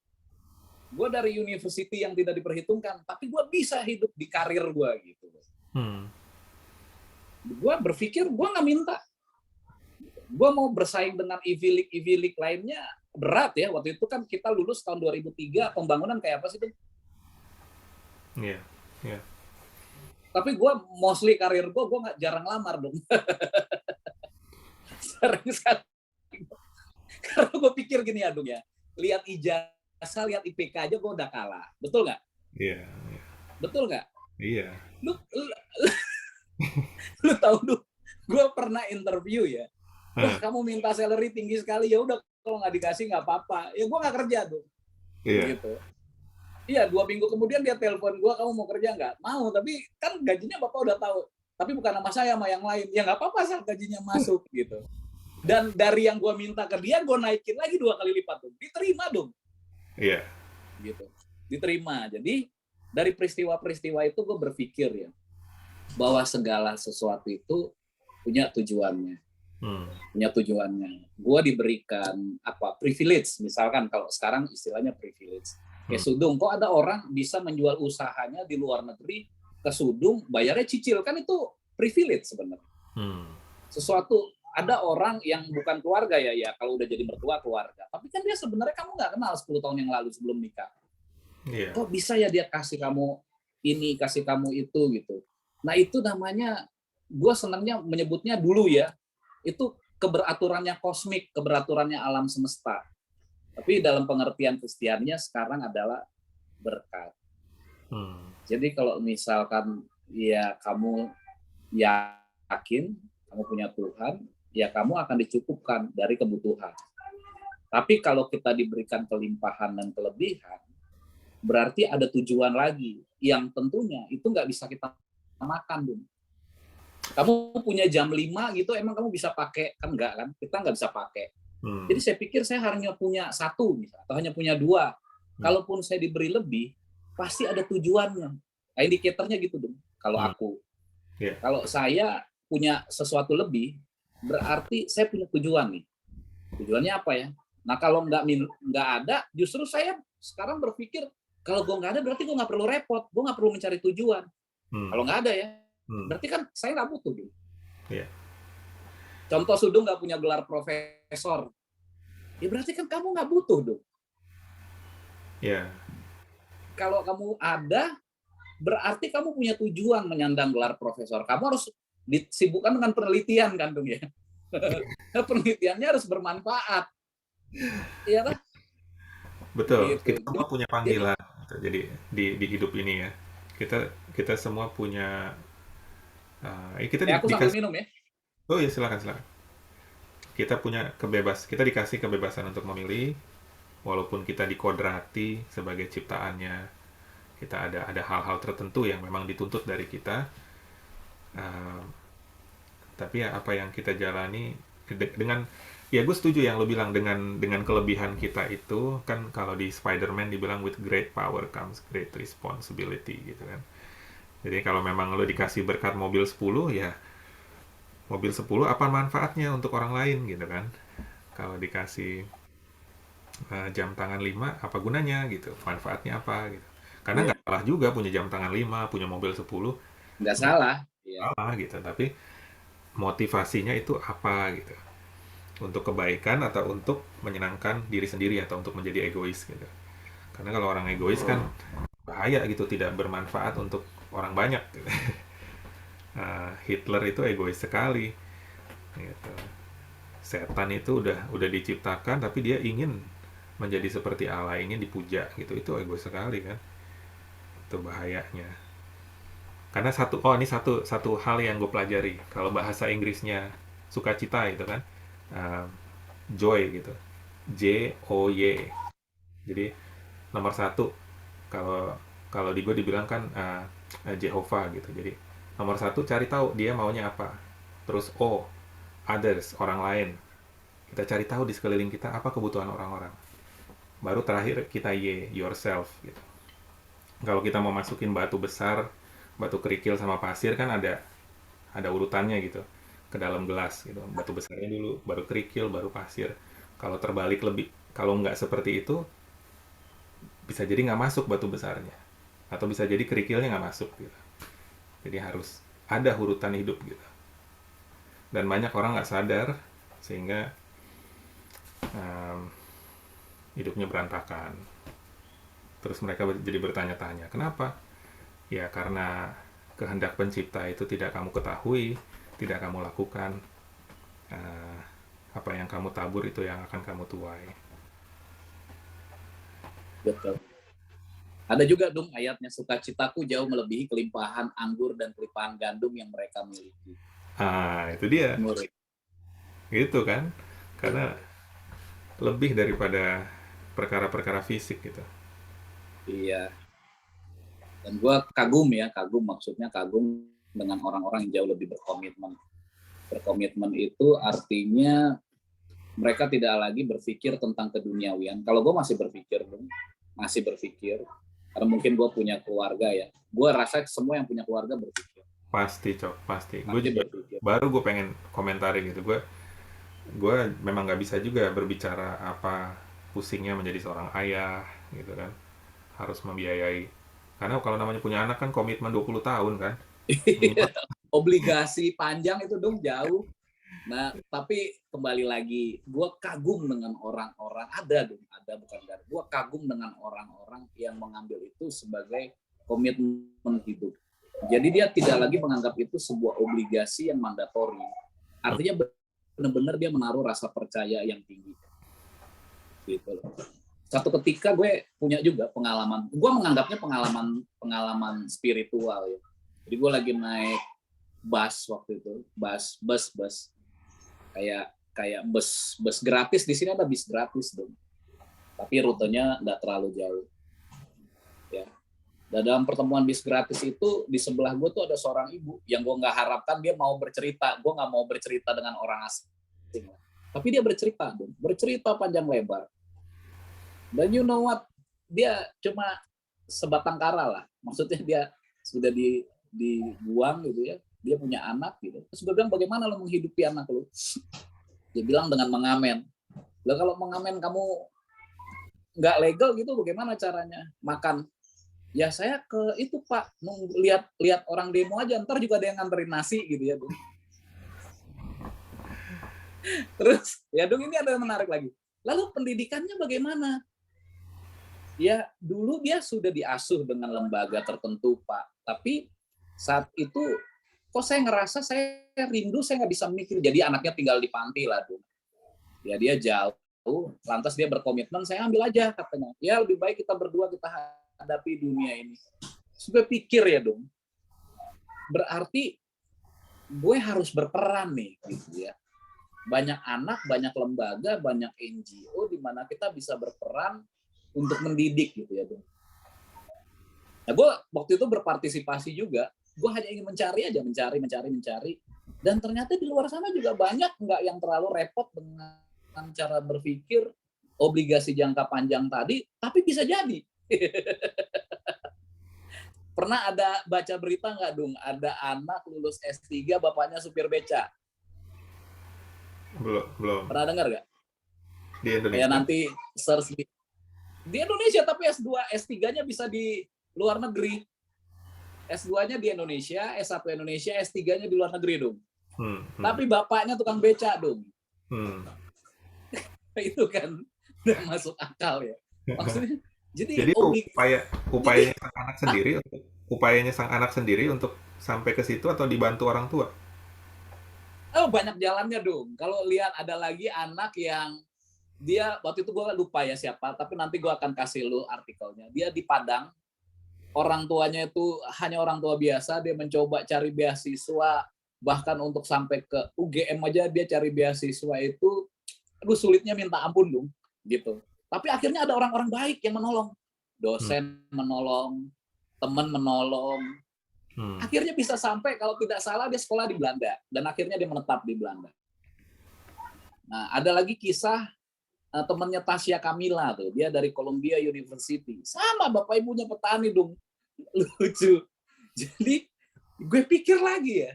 gue dari university yang tidak diperhitungkan, tapi gue bisa hidup di karir gue gitu. Hmm. Gue berpikir gue nggak minta, gue mau bersaing dengan Ivy League lainnya berat ya. Waktu itu kan kita lulus tahun 2003, pembangunan kayak apa sih tuh? Iya. Iya. Tapi gue mostly karir gue nggak, jarang lamar dong. Sering sekali. Karena gue pikir gini ya dong ya, lihat ijazah, lihat IPK aja gue udah kalah. Betul nggak? Iya. Betul nggak? Iya. Lu tahu lu, gue pernah interview ya. Wah, Hah. kamu minta salary tinggi sekali, ya udah kalau nggak dikasih nggak apa-apa. Ya gue nggak kerja tuh. Iya. Gitu. Iya, 2 minggu kemudian dia telepon gue, kamu mau kerja nggak? Mau, tapi kan gajinya bapak udah tahu. Tapi bukan nama saya, sama yang lain. Ya nggak apa-apa, asal gajinya masuk gitu. Dan dari yang gue minta ke dia, gue naikin lagi 2 kali lipat tuh. Diterima dong. Iya. Gitu. Diterima. Jadi dari peristiwa-peristiwa itu gue berpikir ya, bahwa segala sesuatu itu punya tujuannya. Hmm. Punya tujuannya. Gue diberikan apa, privilege, misalkan kalau sekarang istilahnya privilege. Kayak Sudung, kok ada orang bisa menjual usahanya di luar negeri ke Sudung, bayarnya cicil, kan itu privilege sebenarnya. Hmm. Sesuatu, ada orang yang bukan keluarga ya, ya kalau udah jadi mertua keluarga, tapi kan dia sebenarnya kamu nggak kenal 10 tahun yang lalu sebelum nikah. Iya. Kok bisa ya dia kasih kamu ini, kasih kamu itu gitu. Nah itu namanya, gue senangnya menyebutnya dulu ya, itu keberaturannya kosmik, keberaturannya alam semesta. Tapi dalam pengertian Kristiannya sekarang adalah berkat. Hmm. Jadi kalau misalkan ya kamu yakin kamu punya Tuhan, ya kamu akan dicukupkan dari kebutuhan. Tapi kalau kita diberikan kelimpahan dan kelebihan, berarti ada tujuan lagi yang tentunya itu nggak bisa kita makan, Bung. Kamu punya jam 5 gitu, emang kamu bisa pakai? Kan enggak kan? Kita nggak bisa pakai. Hmm. Jadi saya pikir saya hanya punya 1 misalnya, atau hanya punya 2. Kalaupun saya diberi lebih, pasti ada tujuannya. Nah, indikatornya gitu dong. Kalau Hmm. aku, Iya. kalau saya punya sesuatu lebih, berarti saya punya tujuan nih. Tujuannya apa ya? Nah kalau nggak ada, justru saya sekarang berpikir kalau gue nggak ada berarti gue nggak perlu repot, gue nggak perlu mencari tujuan. Hmm. Kalau nggak ada ya, Hmm. berarti kan saya nggak butuh dong. Iya. Contoh Sudung nggak punya gelar profesor, ya berarti kan kamu nggak butuh dong. Iya. Kalau kamu ada, berarti kamu punya tujuan menyandang gelar profesor. Kamu harus disibukkan dengan penelitian kan dong ya. Penelitiannya harus bermanfaat. Iya lah. Betul. Gitu. Kita semua punya Jadi panggilan. Jadi di hidup ini ya, kita kita semua punya kita ya aku sambil dikasih. minum ya. Oh ya, silakan silakan. Kita dikasih kebebasan untuk memilih, walaupun kita dikodrati sebagai ciptaannya. Kita ada hal-hal tertentu yang memang dituntut dari kita. Uh, tapi ya apa yang kita jalani dengan, ya gue setuju yang lo bilang, dengan kelebihan kita itu kan, kalau di Spider-Man dibilang with great power comes great responsibility gitu kan. Jadi kalau memang lo dikasih berkat mobil 10, ya mobil 10 apa manfaatnya untuk orang lain gitu kan. Kalau dikasih jam tangan 5 apa gunanya gitu, manfaatnya apa gitu. Karena Iya. nggak salah juga punya jam tangan 5, punya mobil 10, Nggak nggak salah. Iya. salah gitu, tapi motivasinya itu apa gitu, untuk kebaikan atau untuk menyenangkan diri sendiri atau untuk menjadi egois gitu. Karena kalau orang egois kan bahaya gitu, tidak bermanfaat untuk orang banyak gitu. Hitler itu egois sekali gitu. Setan itu udah diciptakan tapi dia ingin menjadi seperti Allah, ingin dipuja gitu. Itu egois sekali kan. Itu bahayanya. Karena ini satu hal yang gue pelajari. Kalau bahasa Inggrisnya sukacita itu kan, uh, joy gitu. JOY. Jadi nomor satu, kalau kalau di gue dibilang kan Jehovah gitu. Jadi nomor satu cari tahu dia maunya apa. Terus O, others, orang lain. Kita cari tahu di sekeliling kita apa kebutuhan orang-orang. Baru terakhir kita Y, yourself gitu. Kalau kita mau masukin batu besar, batu kerikil sama pasir kan ada urutannya gitu ke dalam gelas gitu. Batu besarnya dulu, baru kerikil, baru pasir. Kalau terbalik lebih, kalau nggak seperti itu, bisa jadi nggak masuk batu besarnya, atau bisa jadi kerikilnya nggak masuk gitu. Jadi harus ada urutan hidup gitu. Dan banyak orang nggak sadar sehingga um, hidupnya berantakan. Terus mereka jadi bertanya-tanya, kenapa? Ya karena kehendak pencipta itu tidak kamu ketahui, tidak kamu lakukan. Uh, Apa yang kamu tabur itu yang akan kamu tuai. Betul. Ada juga dong ayatnya, sukacitaku jauh melebihi kelimpahan anggur dan kelimpahan gandum yang mereka miliki. Itu dia. Murid. Gitu kan? Karena lebih daripada perkara-perkara fisik gitu. Iya. Dan gue kagum maksudnya kagum dengan orang-orang yang jauh lebih berkomitmen. Berkomitmen itu artinya mereka tidak lagi berpikir tentang keduniawian. Kalau gue masih berpikir dong, masih berpikir. Karena mungkin gue punya keluarga ya. Gue rasa semua yang punya keluarga berpikir. Pasti, Cok, pasti. Gue Pasti juga berpikir. baru gue pengen komentarin gitu. Gue memang nggak bisa juga berbicara apa pusingnya menjadi seorang ayah gitu kan. Harus membiayai. Karena kalau namanya punya anak kan komitmen 20 tahun kan. Minimal. Obligasi panjang itu dong jauh. Nah, tapi kembali lagi, gue kagum dengan orang-orang, ada bukan dari. Gue kagum dengan orang-orang yang mengambil itu sebagai komitmen hidup. Jadi dia tidak lagi menganggap itu sebuah obligasi yang mandatori. Artinya benar-benar dia menaruh rasa percaya yang tinggi. Gitu loh. Satu ketika gue punya juga pengalaman, gue menganggapnya pengalaman spiritual ya. Jadi gue lagi naik bus waktu itu, bus kayak bus gratis. Di sini ada bis gratis dong, tapi rutenya nggak terlalu jauh ya. Dan dalam pertemuan bis gratis itu di sebelah gue tuh ada seorang ibu yang gue nggak harapkan dia mau bercerita. Gue nggak mau bercerita dengan orang asing, tapi dia bercerita panjang lebar. Dan you know what, dia cuma sebatang kara lah, maksudnya dia sudah dibuang gitu ya, dia punya anak gitu. Terus gue bilang, bagaimana lo menghidupi anak lo? Dia bilang dengan mengamen. Lah kalau mengamen kamu nggak legal gitu, bagaimana caranya makan? Ya saya ke itu Pak, lihat orang demo aja, ntar juga ada yang nganterin nasi gitu ya, Dong. Terus ya Dong, ini ada yang menarik lagi. Lalu pendidikannya bagaimana? Ya dulu dia sudah diasuh dengan lembaga tertentu Pak, tapi saat itu kok saya ngerasa saya rindu, saya nggak bisa mikir. Jadi anaknya tinggal di panti lah Dong. Ya dia jauh, lantas dia berkomitmen, saya ambil aja katanya. Ya lebih baik kita berdua kita hadapi dunia ini. Sudah pikir ya Dong. Berarti gue harus berperan nih gitu ya. Banyak anak, banyak lembaga, banyak NGO di mana kita bisa berperan untuk mendidik gitu ya Dong. Nah gue waktu itu berpartisipasi juga. Gue hanya ingin mencari. Dan ternyata di luar sana juga banyak nggak yang terlalu repot dengan cara berpikir obligasi jangka panjang tadi, tapi bisa jadi. Pernah ada baca berita nggak Dong? Ada anak lulus S3, bapaknya supir beca. Belum. Pernah dengar nggak? Di Indonesia. Ya nanti search di Indonesia, tapi S2, S3-nya bisa di luar negeri. S2-nya di Indonesia, S1 Indonesia, S3-nya di luar negeri Dong. Tapi bapaknya tukang beca Dong. Itu kan udah masuk akal ya. Maksudnya jadi upayanya sang anak sendiri untuk sampai ke situ atau dibantu orang tua? Oh, banyak jalannya Dong. Kalau lihat ada lagi anak yang dia waktu itu gue lupa ya siapa, tapi nanti gue akan kasih lu artikelnya. Dia di Padang, orang tuanya itu hanya orang tua biasa, dia mencoba cari beasiswa, bahkan untuk sampai ke UGM aja dia cari beasiswa itu, aduh sulitnya minta ampun Dong. gitu. Tapi akhirnya ada orang-orang baik yang menolong, Hmm. dosen menolong, teman menolong. Hmm. Akhirnya bisa sampai kalau tidak salah dia sekolah di Belanda dan akhirnya dia menetap di Belanda. Nah, ada lagi kisah temannya Tasya Kamila tuh, dia dari Columbia University. Sama bapak ibunya petani dong. Lucu. Jadi gue pikir lagi ya.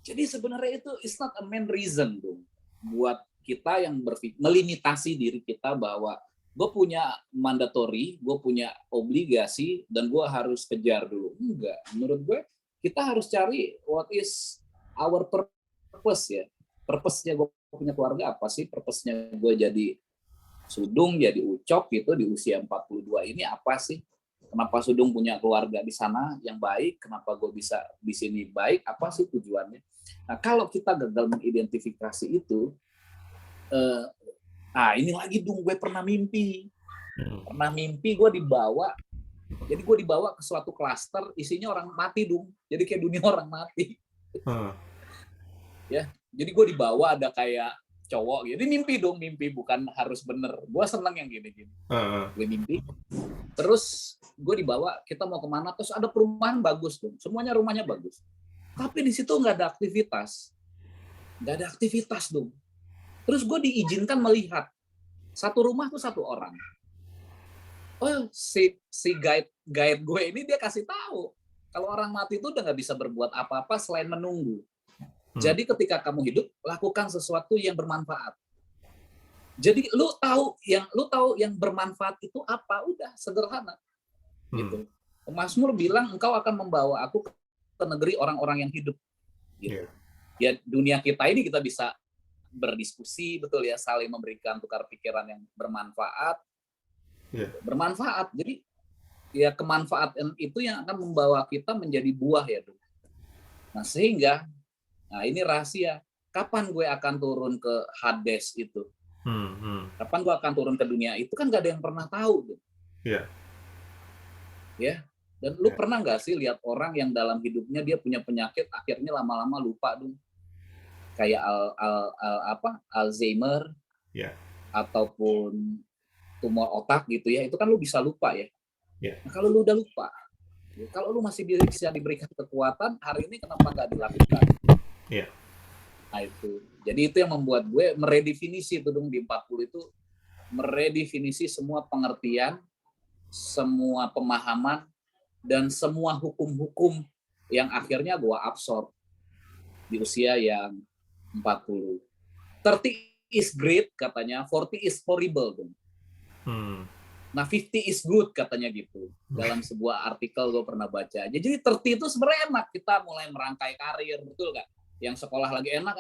Jadi sebenarnya itu is not a main reason dong buat kita yang melimitasi diri kita bahwa gue punya mandatory, gue punya obligasi dan gue harus kejar dulu. Enggak, menurut gue kita harus cari what is our purpose ya. Purpose-nya gue punya keluarga apa sih? Purpose-nya gue jadi Sudung, jadi Ucok gitu di usia 42 ini apa sih? Kenapa Sudung punya keluarga di sana yang baik? Kenapa gue bisa di sini baik? Apa sih tujuannya? Nah, kalau kita gagal mengidentifikasi itu, eh, ini lagi dong, gue pernah mimpi. Pernah mimpi gue dibawa, jadi gue dibawa ke suatu klaster, isinya orang mati dong. Jadi kayak dunia orang mati. Hmm. Ya, jadi gue dibawa ada kayak cowok, jadi mimpi dong, mimpi bukan harus bener. Gue seneng yang gini-gini. Hmm. Gue mimpi, terus gue dibawa, kita mau kemana, terus ada perumahan bagus dong, semuanya rumahnya bagus. Tapi di situ nggak ada aktivitas, dong. Terus gue diizinkan melihat satu rumah tuh satu orang. Oh, si guide gue ini dia kasih tahu kalau orang mati itu udah nggak bisa berbuat apa-apa selain menunggu. Hmm. Jadi ketika kamu hidup, lakukan sesuatu yang bermanfaat. Jadi lu tahu yang bermanfaat itu apa? Udah sederhana Hmm. gitu. Mazmur bilang engkau akan membawa aku ke negeri orang-orang yang hidup gitu. Yeah. Ya dunia kita ini kita bisa berdiskusi betul ya, saling memberikan tukar pikiran yang bermanfaat. Yeah. Bermanfaat. Jadi ya kemanfaatan itu yang akan membawa kita menjadi buah ya, Dok. Nah, sehingga ini rahasia. Kapan gue akan turun ke Hades itu? Hmm. Hmm. Kapan gue akan turun ke dunia itu kan gak ada yang pernah tahu, Dok. Yeah. Ya. Dan lu Yeah. pernah nggak sih lihat orang yang dalam hidupnya dia punya penyakit akhirnya lama-lama lupa dong, kayak Alzheimer Yeah. ataupun tumor otak gitu ya, itu kan lu bisa lupa ya. Yeah. Nah, kalau lu udah lupa, ya, kalau lu masih bisa diberikan kekuatan hari ini kenapa nggak dilakukan? Yeah. Nah itu, jadi itu yang membuat gue meredefinisi itu dong di 40 itu, meredefinisi semua pengertian, semua pemahaman dan semua hukum-hukum yang akhirnya gue absorb di usia yang 40. 30 is great katanya, 40 is horrible dong. Hmm. Nah, 50 is good katanya gitu. Dalam sebuah artikel gue pernah baca. Jadi 30 itu sebenarnya enak, kita mulai merangkai karir, betul nggak? Yang sekolah lagi enak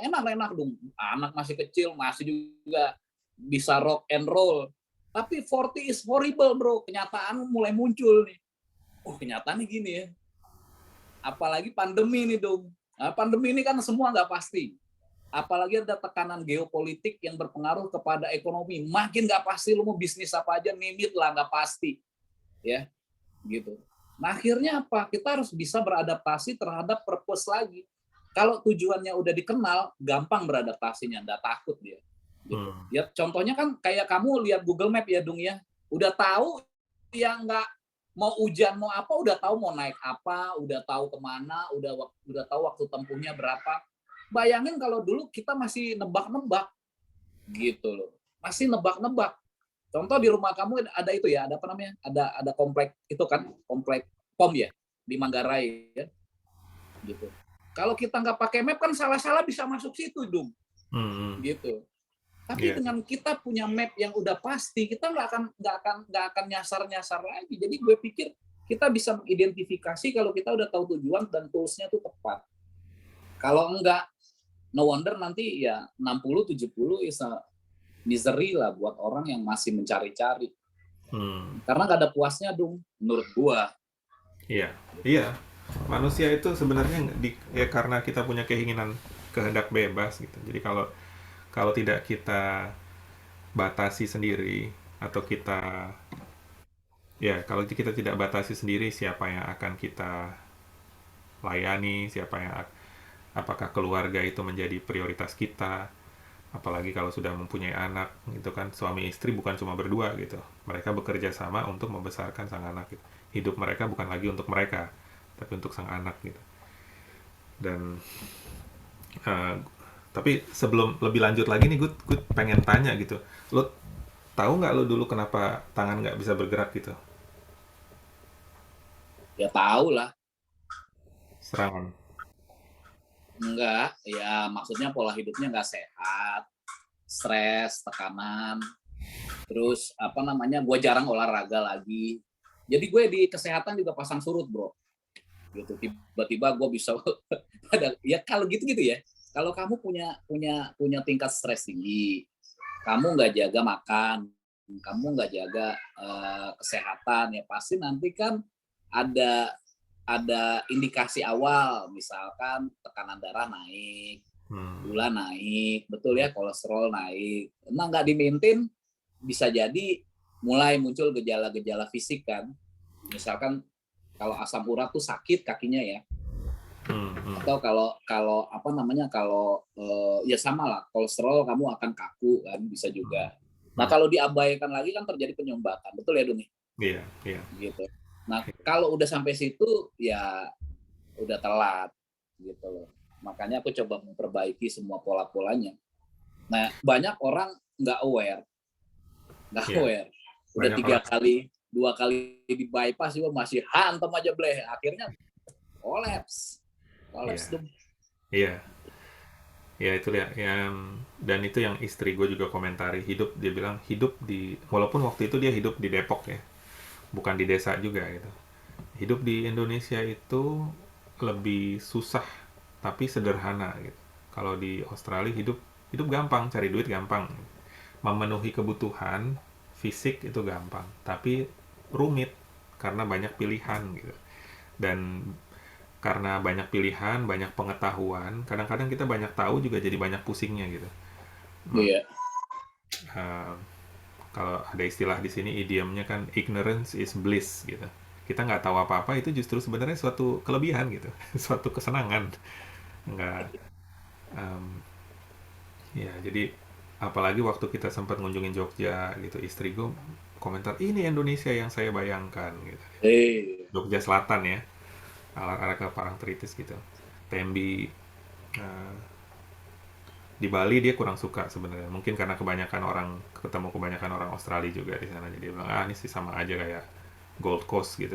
dong. Anak masih kecil, masih juga bisa rock and roll. Tapi 40 is horrible, bro. Kenyataan mulai muncul nih. Oh, kenyataannya gini ya. Apalagi pandemi nih, dong. Nah, pandemi ini kan semua nggak pasti. Apalagi ada tekanan geopolitik yang berpengaruh kepada ekonomi. Makin nggak pasti, lu mau bisnis apa aja, nimit lah, nggak pasti. Ya, gitu. Nah, akhirnya apa? Kita harus bisa beradaptasi terhadap purpose lagi. Kalau tujuannya udah dikenal, gampang beradaptasinya, nggak takut dia. Gitu. Hmm. Ya, contohnya kan kayak kamu lihat Google Map ya, Dung ya. Udah tahu yang nggak mau hujan mau apa, udah tahu mau naik apa, udah tahu kemana, udah tahu waktu tempuhnya berapa. Bayangin kalau dulu kita masih nebak-nebak gitu loh, masih nebak-nebak. Contoh di rumah kamu ada itu ya, ada apa namanya, ada komplek itu kan, komplek POM ya di Manggarai ya, gitu. Kalau kita nggak pakai map kan salah-salah bisa masuk situ dong, Hmm. gitu. Tapi Yeah. dengan kita punya map yang udah pasti, kita nggak akan nyasar lagi. Jadi gue pikir kita bisa mengidentifikasi kalau kita udah tahu tujuan dan toolsnya itu tepat. Kalau enggak, no wonder nanti ya 60-70 is a misery lah buat orang yang masih mencari-cari. Hmm. Karena nggak ada puasnya dong, menurut gua. Iya. Iya. Manusia itu sebenarnya ya karena kita punya keinginan kehendak bebas gitu. Jadi kalau kalau tidak kita batasi sendiri atau kita ya kalau kita tidak batasi sendiri siapa yang akan kita layani, apakah keluarga itu menjadi prioritas kita. Apalagi kalau sudah mempunyai anak, gitu kan, suami istri bukan cuma berdua gitu. Mereka bekerja sama untuk membesarkan sang anak gitu. Hidup mereka bukan lagi untuk mereka, tapi untuk sang anak gitu. Dan eh, tapi sebelum lebih lanjut lagi nih, gue pengen tanya gitu. Lo tahu nggak lo dulu kenapa tangan nggak bisa bergerak gitu? Ya tahu lah. Serangan. Enggak, ya maksudnya pola hidupnya nggak sehat, stres, tekanan, terus apa namanya, gue jarang olahraga lagi. Jadi gue di kesehatan juga pasang surut, bro. Gitu, tiba-tiba gue bisa ada ya kalau gitu-gitu ya. Kalau kamu punya tingkat stres tinggi, kamu nggak jaga makan, kamu nggak jaga kesehatan, ya pasti nanti kan ada ada indikasi awal, misalkan tekanan darah naik, Hmm. gula naik, betul ya, kolesterol naik. Nah, nggak di-maintain, bisa jadi mulai muncul gejala-gejala fisik kan. Misalkan kalau asam urat tuh sakit kakinya ya, Hmm. Hmm. atau kalau kalau apa namanya, kalau ya sama lah, kolesterol kamu akan kaku kan, bisa juga. Nah, Hmm. kalau diabaikan lagi kan terjadi penyumbatan, betul ya Duni? Iya, iya. Gitu. Nah, kalau udah sampai situ ya udah telat gitu loh. Makanya aku coba memperbaiki semua pola-polanya. Nah, banyak orang nggak aware, nggak Iya. aware. Udah Banyak 3 orang. kali, 2 kali di bypass juga masih hantem aja bleh. Akhirnya kolaps, Iya. kolaps dong. Iya. Ya itu ya, yang dan itu yang istri gue juga komentari, hidup, dia bilang hidup di, walaupun waktu itu dia hidup di Depok ya, bukan di desa juga gitu. Hidup di Indonesia itu lebih susah tapi sederhana gitu. Kalau di Australia hidup hidup gampang, cari duit gampang, memenuhi kebutuhan fisik itu gampang, tapi rumit karena banyak pilihan gitu. Dan karena banyak pilihan, banyak pengetahuan, kadang-kadang kita banyak tahu juga jadi banyak pusingnya gitu. Iya, Eh, kalau ada istilah di sini idiomnya kan ignorance is bliss gitu. Kita nggak tahu apa-apa itu justru sebenarnya suatu kelebihan gitu, suatu kesenangan. Nggak, em, ya jadi apalagi waktu kita sempat ngunjungin Jogja gitu, istri gue komentar ini Indonesia yang saya bayangkan gitu. eh, Jogja Selatan ya, arah ke Parangtritis gitu. Tembi, eh, di Bali dia kurang suka sebenarnya, mungkin karena kebanyakan orang, ketemu kebanyakan orang Australia juga di sana, jadi dia bilang ah ini sih sama aja kayak Gold Coast gitu.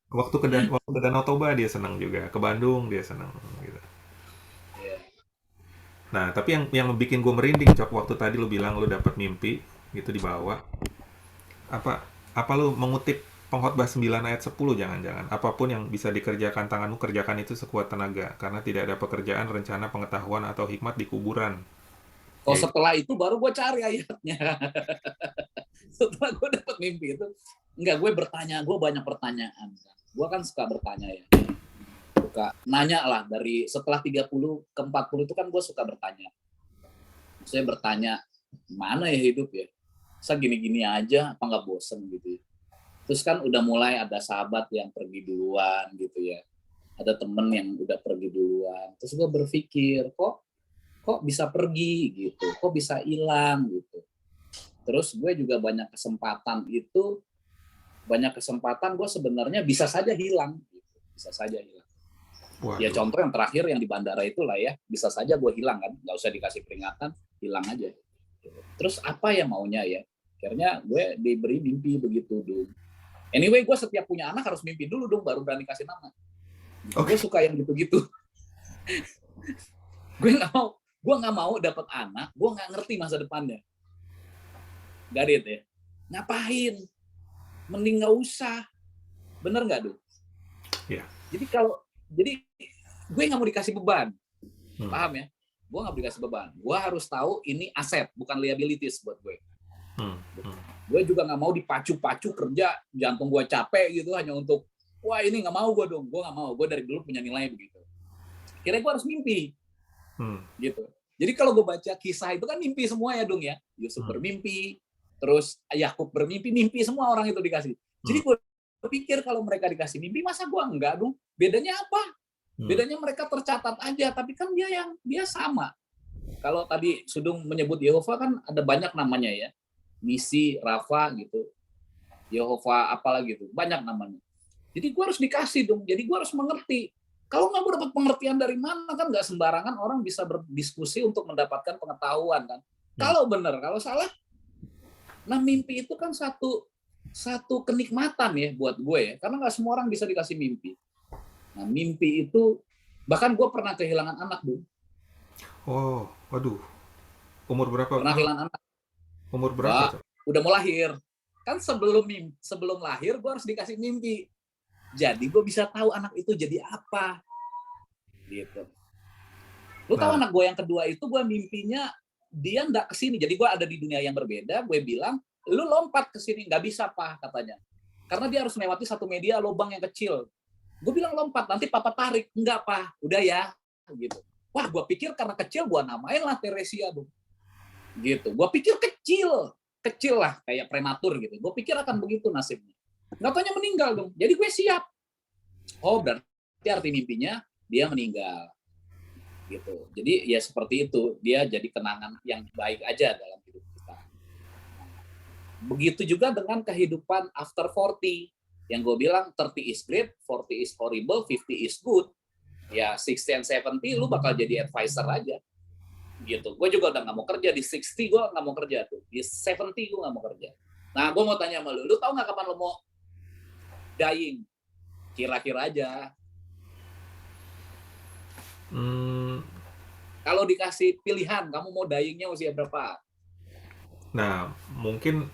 Waktu ke Danau Toba dia senang juga, ke Bandung dia senang gitu. iya. Nah tapi yang bikin gue merinding Cok, waktu tadi lu bilang lu dapat mimpi gitu di bawah, apa apa lu mengutip Pengkhotbah 9 ayat 10, jangan-jangan apapun yang bisa dikerjakan tanganmu kerjakan itu sekuat tenaga, karena tidak ada pekerjaan, rencana, pengetahuan atau hikmat di kuburan. Kalau Yaitu, setelah itu baru gue cari ayatnya. Setelah gue dapet mimpi itu, enggak, gue bertanya, gue banyak pertanyaan. Gue kan suka bertanya ya, suka nanya lah, dari setelah 30 ke 40 itu kan gue suka bertanya. Saya bertanya, mana ya hidup ya? Saya gini-gini aja, apa nggak bosen gitu ya? Terus kan udah mulai ada sahabat yang pergi duluan gitu ya. Ada temen yang udah pergi duluan. Terus gue berpikir, kok bisa pergi gitu? Kok bisa hilang gitu? Terus gue juga banyak kesempatan gue sebenarnya bisa saja hilang gitu. Bisa saja hilang. Ya waduh, contoh yang terakhir yang di bandara itulah ya, bisa saja gue hilang kan, nggak usah dikasih peringatan, hilang aja. Terus apa yang maunya ya? Akhirnya gue diberi mimpi begitu dong. Anyway, gue setiap punya anak harus mimpi dulu dong, baru berani kasih nama. Gitu. Gue oke. suka yang gitu-gitu. Gue nggak mau dapat anak, gue nggak ngerti masa depannya. Garit ya. Ngapain? Mending nggak usah. Bener nggak dong? Ya. Jadi gue nggak mau dikasih beban, Hmm. paham ya? Gue nggak mau dikasih beban. Gue harus tahu ini aset, bukan liabilities buat gue. Hmm. Hmm. Gue juga nggak mau dipacu-pacu kerja, jantung gue capek gitu hanya untuk, wah ini nggak mau gue dong. Gue nggak mau. Gue dari dulu punya nilai begitu. Kira gue harus mimpi Hmm. gitu. Jadi kalau gue baca kisah itu kan mimpi semua ya dong ya. Yusuf Hmm. bermimpi, terus Yakub bermimpi, mimpi semua orang itu dikasih. Jadi Hmm. gue pikir kalau mereka dikasih mimpi, masa gue enggak dong? Bedanya apa? Hmm. Bedanya mereka tercatat aja, tapi kan dia sama. Kalau tadi Sudung menyebut Yehova kan ada banyak namanya ya. Misi, Rafa gitu, Yehova apalagi gitu, banyak namanya. Jadi gue harus dikasih dong, jadi gue harus mengerti. Kalau nggak gue dapat pengertian dari mana kan nggak sembarangan orang bisa berdiskusi untuk mendapatkan pengetahuan kan. Hmm. Kalau benar, kalau salah, nah mimpi itu kan satu satu kenikmatan ya buat gue ya, karena nggak semua orang bisa dikasih mimpi. Nah mimpi itu bahkan gue pernah kehilangan anak dulu, Oh, waduh. Umur berapa? pernah kehilangan anak, Umur berapa, Wah, Cok? udah mau lahir. Kan sebelum lahir gue harus dikasih mimpi. Jadi gue bisa tahu anak itu jadi apa gitu. Lu tahu Nah, anak gue yang kedua itu gue mimpinya dia nggak kesini. Jadi gue ada di dunia yang berbeda. Gue bilang, lu lompat ke sini nggak bisa pak katanya. Karena dia harus melewati satu media lubang yang kecil. Gue bilang lompat, nanti papa tarik. Enggak pak, udah ya gitu. Wah, gue pikir karena kecil gue namain lah Teresia dong. Gitu. Gue pikir kecil lah kayak prematur gitu. Gue pikir akan begitu nasibnya. Nggak taunya meninggal dong. Jadi gue siap. Oh berarti arti mimpinya dia meninggal gitu. Jadi ya seperti itu, dia jadi kenangan yang baik aja dalam hidup kita. Begitu juga dengan kehidupan after 40. Yang gue bilang 30 is great, 40 is horrible, 50 is good. Ya 60 and 70 lu bakal jadi advisor aja. Gitu. Gue juga udah gak mau kerja di 60, gue gak mau kerja tuh. Di 70 gue gak mau kerja. Nah, gue mau tanya sama lu tau gak kapan lu mau dying? Kira-kira aja. hmm, Kalau dikasih pilihan, kamu mau dyingnya usia berapa? nah mungkin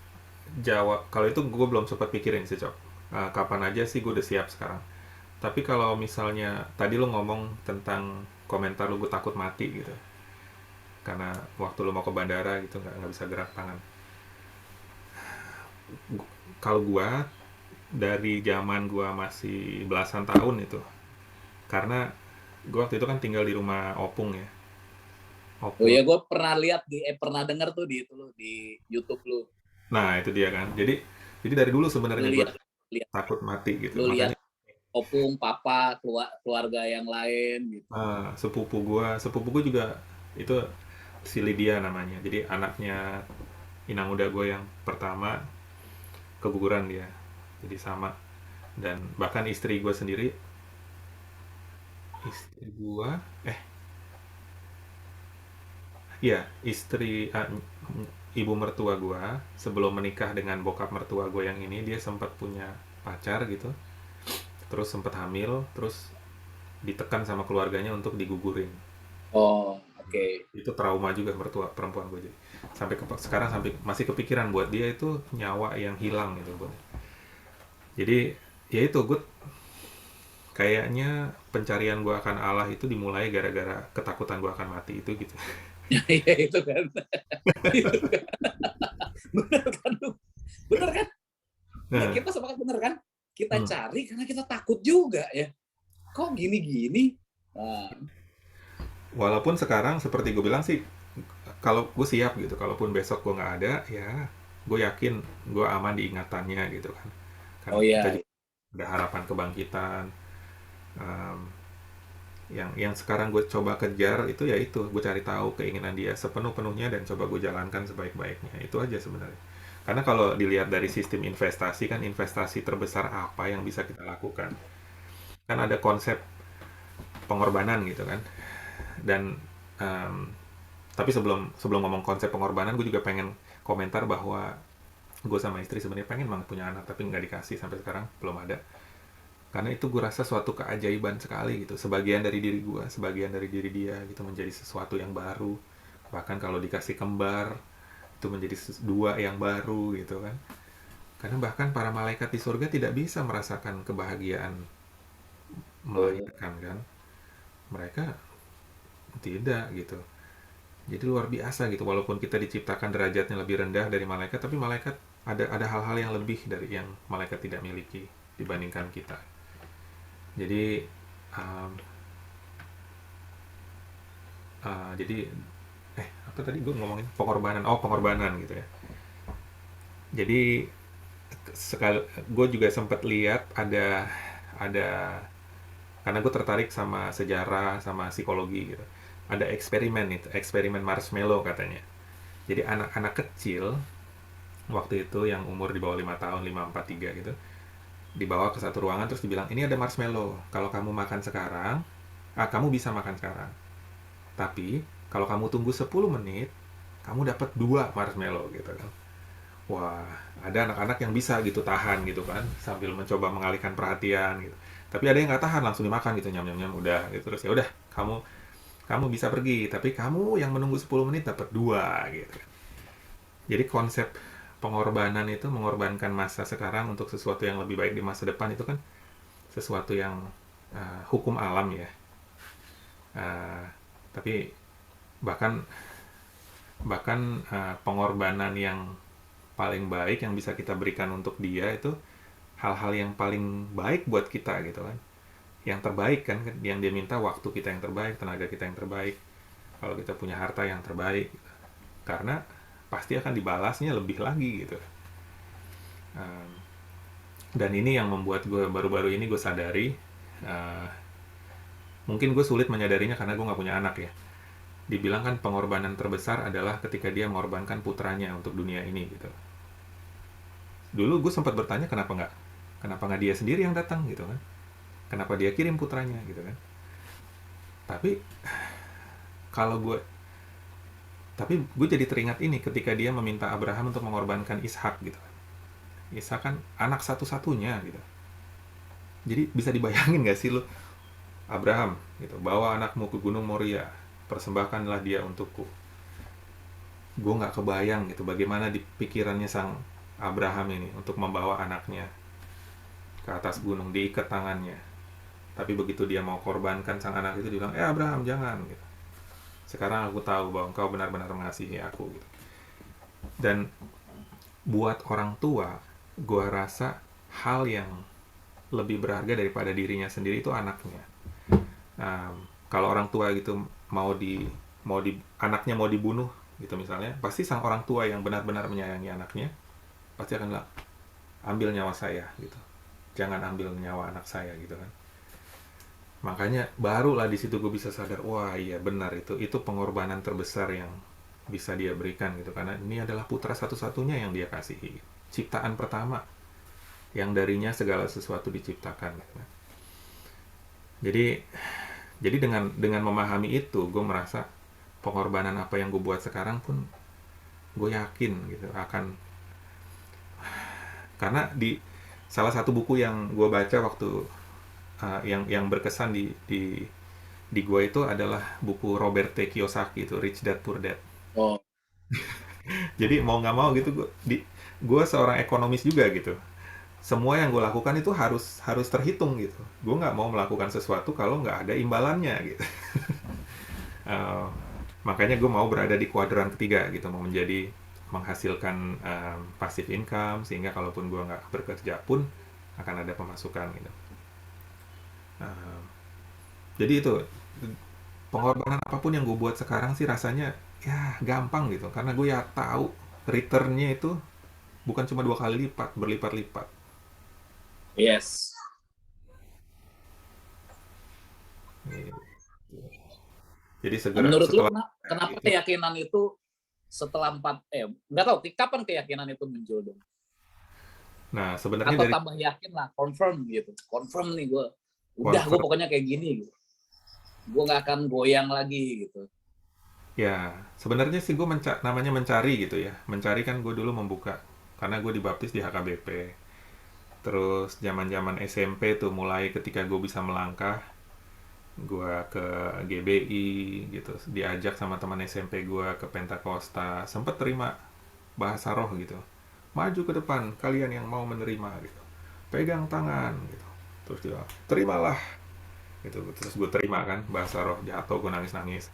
jawab kalau itu gue belum sempat pikirin sih, Cok. Kapan aja sih gue udah siap sekarang. Tapi kalau misalnya tadi lu ngomong tentang komentar lu gue takut mati gitu, karena waktu lu mau ke bandara gitu nggak bisa gerak tangan. Kalau gue dari zaman gue masih belasan tahun itu, karena gue waktu itu kan tinggal di rumah opung ya, Oh opung. ya, gue pernah lihat pernah dengar tuh di itu lu di YouTube lu. Nah itu dia kan, jadi dari dulu Lu sebenarnya gue lihat lihat takut mati gitu, lu lihat makanya opung, papa, keluarga yang lain gitu. sepupu gue juga itu si Lydia namanya, jadi anaknya inang udah gue yang pertama keguguran dia, jadi sama. Dan bahkan istri gue sendiri, istri gue eh iya istri ibu mertua gue sebelum menikah dengan bokap mertua gue yang ini, dia sempat punya pacar gitu, terus sempat hamil, terus ditekan sama keluarganya untuk digugurin. Oh, oke. Okay. Itu trauma juga mertua perempuan gue, jadi sampai sekarang sampai masih kepikiran buat dia itu nyawa yang hilang gitu buat. Jadi ya itu gue kayaknya pencarian gue akan Allah itu dimulai gara-gara ketakutan gue akan mati itu gitu. Ya itu kan. Itu kan. Bener kan lu? Bener kan? Ya Nah, kita sepakat bener kan? Kita hmm, cari karena kita takut juga ya. Kok gini-gini? Nah, walaupun sekarang seperti gue bilang sih, kalau gue siap gitu, kalaupun besok gue nggak ada, ya gue yakin gue aman di ingatannya gitu kan. Kan oh kita ya, juga ada harapan kebangkitan. Em, yang sekarang gue coba kejar itu ya itu, gue cari tahu keinginan dia sepenuh-penuhnya dan coba gue jalankan sebaik-baiknya, itu aja sebenarnya. Karena kalau dilihat dari sistem investasi kan, investasi terbesar apa yang bisa kita lakukan, kan ada konsep pengorbanan gitu kan. Dan em, tapi sebelum sebelum ngomong konsep pengorbanan, gue juga pengen komentar bahwa gue sama istri sebenarnya pengen banget punya anak tapi nggak dikasih sampai sekarang, belum ada. Karena itu gue rasa suatu keajaiban sekali gitu, sebagian dari diri gue, sebagian dari diri dia gitu, menjadi sesuatu yang baru. Bahkan kalau dikasih kembar itu menjadi dua yang baru gitu kan. Karena bahkan para malaikat di surga tidak bisa merasakan kebahagiaan betul. melahirkan kan, mereka tidak gitu. Jadi luar biasa gitu, walaupun kita diciptakan derajatnya lebih rendah dari malaikat, tapi malaikat ada hal-hal yang lebih dari yang malaikat tidak miliki dibandingkan kita. Jadi um, jadi apa tadi gue ngomongin pengorbanan, oh pengorbanan gitu ya. Jadi sekali gue juga sempat lihat ada karena gue tertarik sama sejarah sama psikologi gitu. Ada eksperimen itu, eksperimen marshmallow katanya. Jadi anak-anak kecil waktu itu yang umur di bawah 5 tahun, 5 4 3 gitu, dibawa ke satu ruangan terus dibilang, ini ada marshmallow, kalau kamu makan sekarang, kamu bisa makan sekarang, tapi kalau kamu tunggu 10 menit kamu dapat 2 marshmallow gitu kan. Wah, ada anak-anak yang bisa gitu tahan gitu kan sambil mencoba mengalihkan perhatian gitu, tapi ada yang nggak tahan langsung dimakan gitu, nyam nyam nyam, udah gitu. Terus ya udah, kamu kamu bisa pergi tapi kamu yang menunggu 10 menit dapat 2 gitu. Jadi konsep pengorbanan itu mengorbankan masa sekarang untuk sesuatu yang lebih baik di masa depan, itu kan sesuatu yang hukum alam ya. Uh, tapi bahkan bahkan pengorbanan yang paling baik yang bisa kita berikan untuk dia itu hal-hal yang paling baik buat kita gitu kan. Yang terbaik kan, yang dia minta waktu kita yang terbaik, tenaga kita yang terbaik, kalau kita punya harta yang terbaik, karena pasti akan dibalasnya lebih lagi gitu. Um, dan ini yang membuat gue baru-baru ini gue sadari, uh, mungkin gue sulit menyadarinya karena gue nggak punya anak ya. Dibilang kan pengorbanan terbesar adalah ketika dia mengorbankan putranya untuk dunia ini gitu. Dulu gue sempat bertanya kenapa nggak dia sendiri yang datang gitu kan, kenapa dia kirim putranya gitu kan. Tapi kalau gue tapi gue jadi teringat ini ketika dia meminta Abraham untuk mengorbankan Ishak gitu kan. Ishak kan anak satu-satunya gitu. Jadi bisa dibayangin gak sih lo, Abraham gitu, bawa anakmu ke Gunung Moria, persembahkanlah dia untukku. Gue nggak kebayang gitu bagaimana di pikirannya sang Abraham ini untuk membawa anaknya ke atas gunung, diikat tangannya. Tapi begitu dia mau korbankan sang anak itu, dibilang, Abraham jangan gitu. Sekarang aku tahu bahwa engkau benar-benar mengasihi aku gitu. Dan buat orang tua, gue rasa hal yang lebih berharga daripada dirinya sendiri itu anaknya. Kalau orang tua gitu mau di anaknya mau dibunuh gitu misalnya, pasti sang orang tua yang benar-benar menyayangi anaknya pasti akan bilang, ambil nyawa saya gitu, jangan ambil nyawa anak saya gitu kan. Makanya barulah di situ gue bisa sadar, wah iya benar, itu pengorbanan terbesar yang bisa dia berikan gitu, karena ini adalah putra satu-satunya yang dia kasihi, ciptaan pertama yang darinya segala sesuatu diciptakan gitu. Jadi dengan memahami itu, gue merasa pengorbanan apa yang gue buat sekarang pun gue yakin gitu akan, karena di salah satu buku yang gue baca waktu yang berkesan di gue itu adalah buku Robert T. Kiyosaki, itu Rich Dad Poor Dad. Oh, Jadi mau nggak mau gitu, gue seorang ekonomis juga gitu. Semua yang gue lakukan itu harus harus terhitung gitu. Gue nggak mau melakukan sesuatu kalau nggak ada imbalannya gitu. Uh, makanya gue mau berada di kuadran ketiga gitu, mau menjadi menghasilkan passive income, sehingga kalaupun gue nggak bekerja pun akan ada pemasukan gitu. Uh, jadi itu pengorbanan apapun yang gue buat sekarang sih rasanya ya gampang gitu, karena gue ya tahu returnnya itu bukan cuma 2 kali lipat, berlipat-lipat. yes. Gitu. Jadi Nah, segera menurut lu setelah kenapa itu, keyakinan itu setelah nggak tahu kapan keyakinan itu muncul dong? nah sebenarnya Atau dari tambah yakin lah, confirm gitu, confirm nih gue confirm pokoknya kayak gini gitu, gue nggak akan goyang lagi gitu. ya, sebenarnya sih gue namanya mencari gitu ya, mencari kan. Gue dulu membuka karena gue dibaptis di HKBP, terus zaman-zaman SMP tuh mulai ketika gue bisa melangkah, gue ke GBI gitu, diajak sama teman SMP gue ke Pentakosta, sempet terima bahasa roh gitu, maju ke depan kalian yang mau menerima gitu, pegang tangan gitu, terus dia terimalah gitu. Terus gue terima kan bahasa roh, jatuh gue nangis nangis.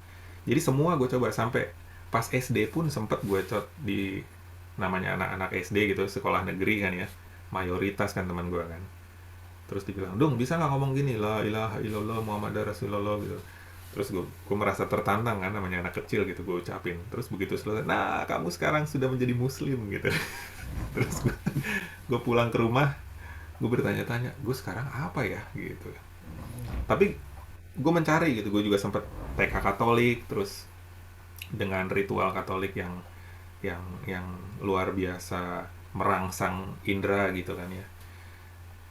Jadi semua gue coba, sampai pas SD pun sempet gue di, namanya anak-anak SD gitu, sekolah negeri kan ya, mayoritas kan teman gue kan. Terus dibilang, dong bisa nggak ngomong gini, la ilaha illallah Muhammad Rasulullah gitu. Terus gue merasa tertantang kan, namanya anak kecil gitu, gue ucapin. Terus begitu selesai, nah kamu sekarang sudah menjadi muslim gitu. Terus gue pulang ke rumah, gue bertanya-tanya, gue sekarang apa ya gitu. Tapi gue mencari gitu, gue juga sempet TK Katolik, terus dengan ritual Katolik yang luar biasa merangsang indera gitu kan ya.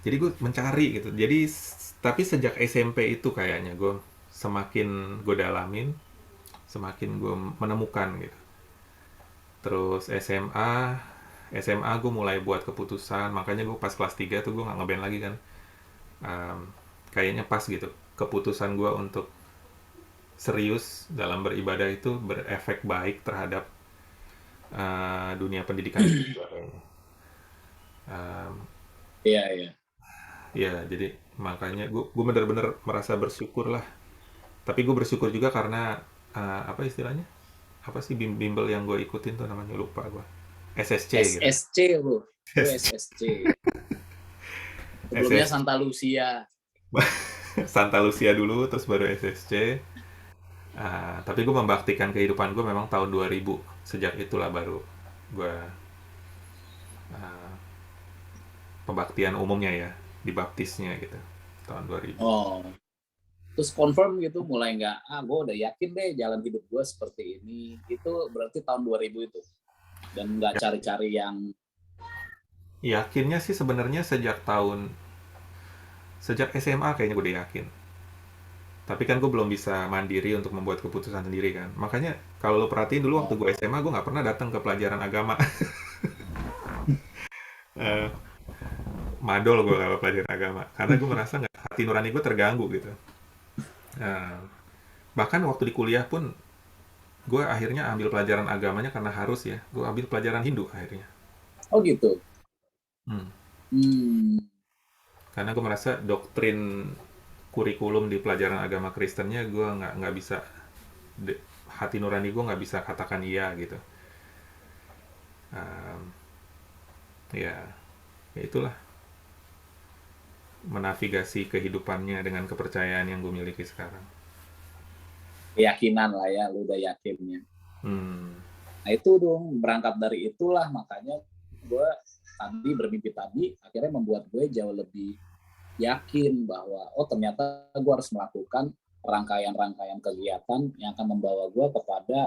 Jadi gue mencari gitu. Jadi tapi sejak SMP itu kayaknya semakin gue dalamin, semakin gue menemukan gitu. Terus SMA gue mulai buat keputusan, makanya gue pas kelas 3 tuh gue nggak ngeband lagi kan. Em, Kayaknya pas gitu. Keputusan gue untuk serius dalam beribadah itu berefek baik terhadap dunia pendidikan gue juga kayaknya. Em, Iya, iya. ya, jadi makanya gue bener-bener merasa bersyukur lah. Tapi gue bersyukur juga karena apa istilahnya? Apa sih bimbel yang gue ikutin tuh namanya lupa gue. SSC gitu. SSC bro, gue SSC. Sebelumnya SS Santa Lucia. Santa Lucia dulu terus baru SSC. Tapi gue membaktikan kehidupan gue memang tahun 2000. Sejak itulah baru gue uh, pembaktian umumnya ya, dibaptisnya gitu tahun 2000. Oh, terus confirm gitu mulai nggak, gue udah yakin deh jalan hidup gue seperti ini. Itu berarti tahun 2000 itu. Dan nggak Ya, cari-cari yang, yakinnya sih sebenarnya sejak SMA kayaknya gue udah yakin. Tapi kan gue belum bisa mandiri untuk membuat keputusan sendiri kan. Makanya kalau lo perhatiin dulu waktu oh, gue SMA gue nggak pernah datang ke pelajaran agama. Eh, Madol gue kalau pelajaran agama karena gue merasa nggak, hati nurani gue terganggu gitu. Eh, Bahkan waktu di kuliah pun gue akhirnya ambil pelajaran agamanya karena harus ya. Gue ambil pelajaran Hindu akhirnya. oh gitu. Hmm. Hmm, Karena gue merasa doktrin kurikulum di pelajaran agama Kristennya gue nggak bisa, hati nurani gue nggak bisa katakan iya gitu. Um, ya, ya itulah, menavigasi kehidupannya dengan kepercayaan yang gue miliki sekarang. keyakinan lah ya, lu udah yakinnya. Hmm. Nah itu dong, berangkat dari itulah makanya gue tadi bermimpi tadi akhirnya membuat gue jauh lebih yakin bahwa oh ternyata gue harus melakukan rangkaian-rangkaian kegiatan yang akan membawa gue kepada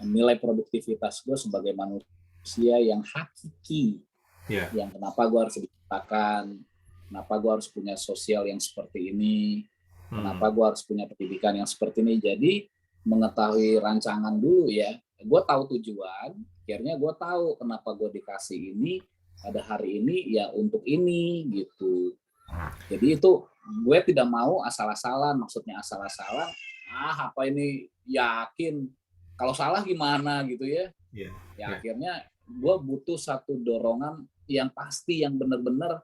nilai produktivitas gue sebagai manusia yang hakiki, Ya. yang kenapa gue harus diciptakan, kenapa gue harus punya sosial yang seperti ini, kenapa Hmm. gue harus punya pendidikan yang seperti ini. Jadi mengetahui rancangan dulu ya, gue tahu tujuan, akhirnya gue tahu kenapa gue dikasih ini pada hari ini ya untuk ini gitu. Jadi itu gue tidak mau asal-asalan, maksudnya asal-asalan, apa ini yakin, kalau salah gimana gitu ya. Ya. Ya Ya. akhirnya gue butuh satu dorongan yang pasti, yang benar-benar,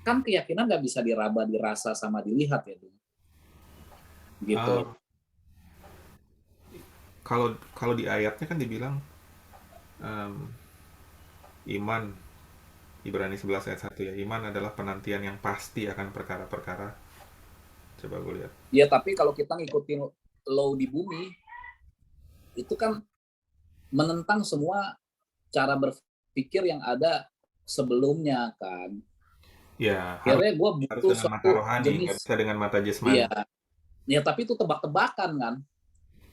kan keyakinan nggak bisa diraba, dirasa, sama dilihat ya dong. Gitu. Um, kalau kalau di ayatnya kan dibilang um, iman, Ibrani 11 ayat 1 ya, iman adalah penantian yang pasti akan perkara-perkara. Coba gue lihat. Ya tapi kalau kita ngikutin law di bumi, itu kan menentang semua cara berpikir yang ada sebelumnya kan. Ya, Akhirnya gue harus butuh dengan mata suatu rohani, nggak jenis, bisa dengan mata iya, jasmani. ya tapi itu tebak-tebakan kan.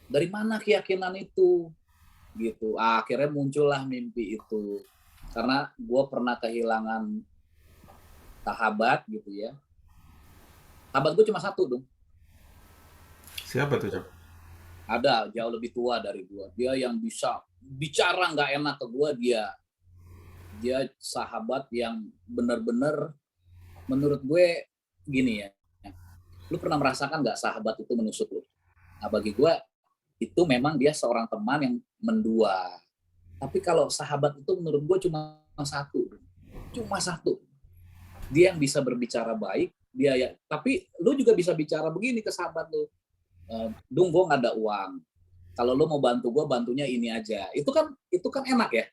Dari mana keyakinan itu? Gitu. Akhirnya muncullah mimpi itu. Karena gue pernah kehilangan sahabat gitu ya. Sahabat gue cuma satu dong. Siapa tuh, Cok? Ada jauh lebih tua dari gue. Dia yang bisa bicara nggak enak ke gue, dia sahabat yang benar-benar menurut gue gini ya. Lu pernah merasakan nggak sahabat itu menusuk lu? Nah bagi gue itu memang dia seorang teman yang mendua. Tapi kalau sahabat itu menurut gue cuma satu. Dia yang bisa berbicara baik, dia ya. Tapi lu juga bisa bicara begini ke sahabat lu. Dung, gue nggak ada uang. Kalau lu mau bantu gue, bantunya ini aja. Itu kan enak ya,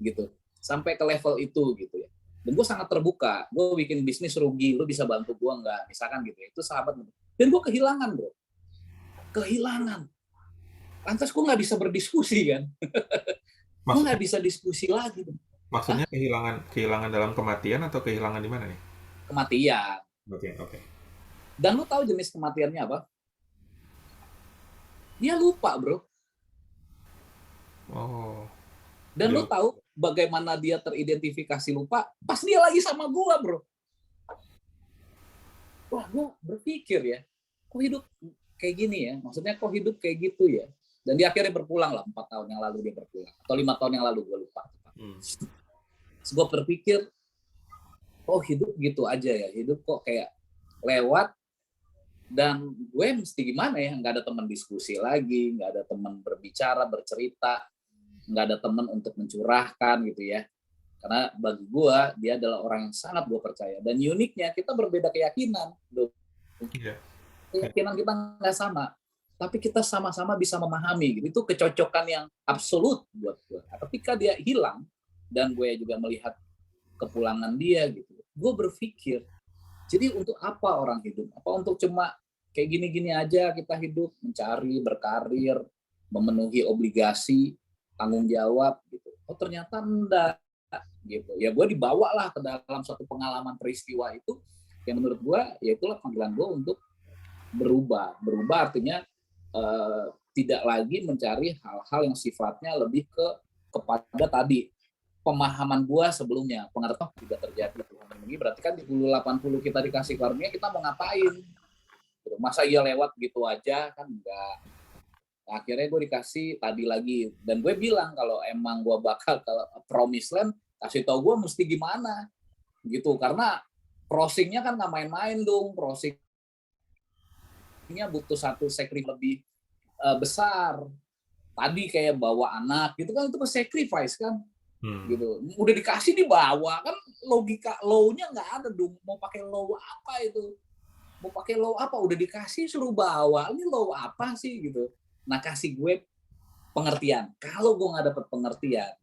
gitu. Sampai ke level itu gitu ya. Dan gue sangat terbuka. Gue bikin bisnis rugi, lu bisa bantu gue nggak? Misalkan gitu ya. Itu sahabat. Dan gue kehilangan bro, kehilangan. Lantas gue nggak bisa berdiskusi kan? Gue Maksudnya, nggak bisa diskusi lagi. Hah? maksudnya kehilangan kehilangan dalam kematian atau kehilangan di mana nih? Kematian. Oke, oke. Dan lu tahu jenis kematiannya apa? Dia lupa, bro. Oh, Dan dia lu tahu bagaimana dia teridentifikasi lupa? Pas dia lagi sama gua, bro. Wah, gua berpikir ya, kok hidup kayak gini ya? Maksudnya kok hidup kayak gitu ya? Dan dia akhirnya berpulang lah, 4 tahun yang lalu dia berpulang. Atau 5 tahun yang lalu, gua lupa. Terus gua berpikir, oh hidup gitu aja ya? Hidup kok kayak lewat, dan gue mesti gimana ya? Nggak ada teman diskusi lagi, nggak ada teman berbicara, bercerita, nggak ada teman untuk mencurahkan gitu ya. Karena bagi gue, dia adalah orang yang sangat gue percaya. Dan uniknya, kita berbeda keyakinan. Iya. Keyakinan kita nggak sama, tapi kita sama-sama bisa memahami. Gitu. Itu kecocokan yang absolut buat gue. Ketika dia hilang, dan gue juga melihat kepulangan dia, gitu, gue berpikir, jadi untuk apa orang hidup? Apa untuk cuma kayak gini-gini aja kita hidup, mencari, berkarir, memenuhi obligasi, tanggung jawab, gitu. Oh ternyata enggak, gitu. Ya gue dibawa lah ke dalam suatu pengalaman peristiwa itu, yang menurut gue, ya itulah panggilan gue untuk berubah. Berubah artinya tidak lagi mencari hal-hal yang sifatnya lebih kepada tadi pemahaman gua sebelumnya, pengetahuan tidak terjadi Tuhan ini, berarti kan di 80 kita dikasih karunia, kita mau ngapain? Masa iya lewat gitu aja, kan enggak. Akhirnya gue dikasih tadi lagi, dan gue bilang kalau emang gue bakal ke Promised Land, kasih tau gue mesti gimana gitu, karena crossingnya kan nggak main-main dong, crossingnya butuh satu sacrifice lebih besar. Tadi kayak bawa anak gitu kan, itu kan sacrifice kan. Gitu, udah dikasih dibawa, kan logika low-nya nggak ada dong. Mau pakai low apa itu? Mau pakai low apa? Udah dikasih suruh bawa, ini low apa sih gitu? Nah, kasih gue pengertian. Kalau gue nggak dapet pengertian,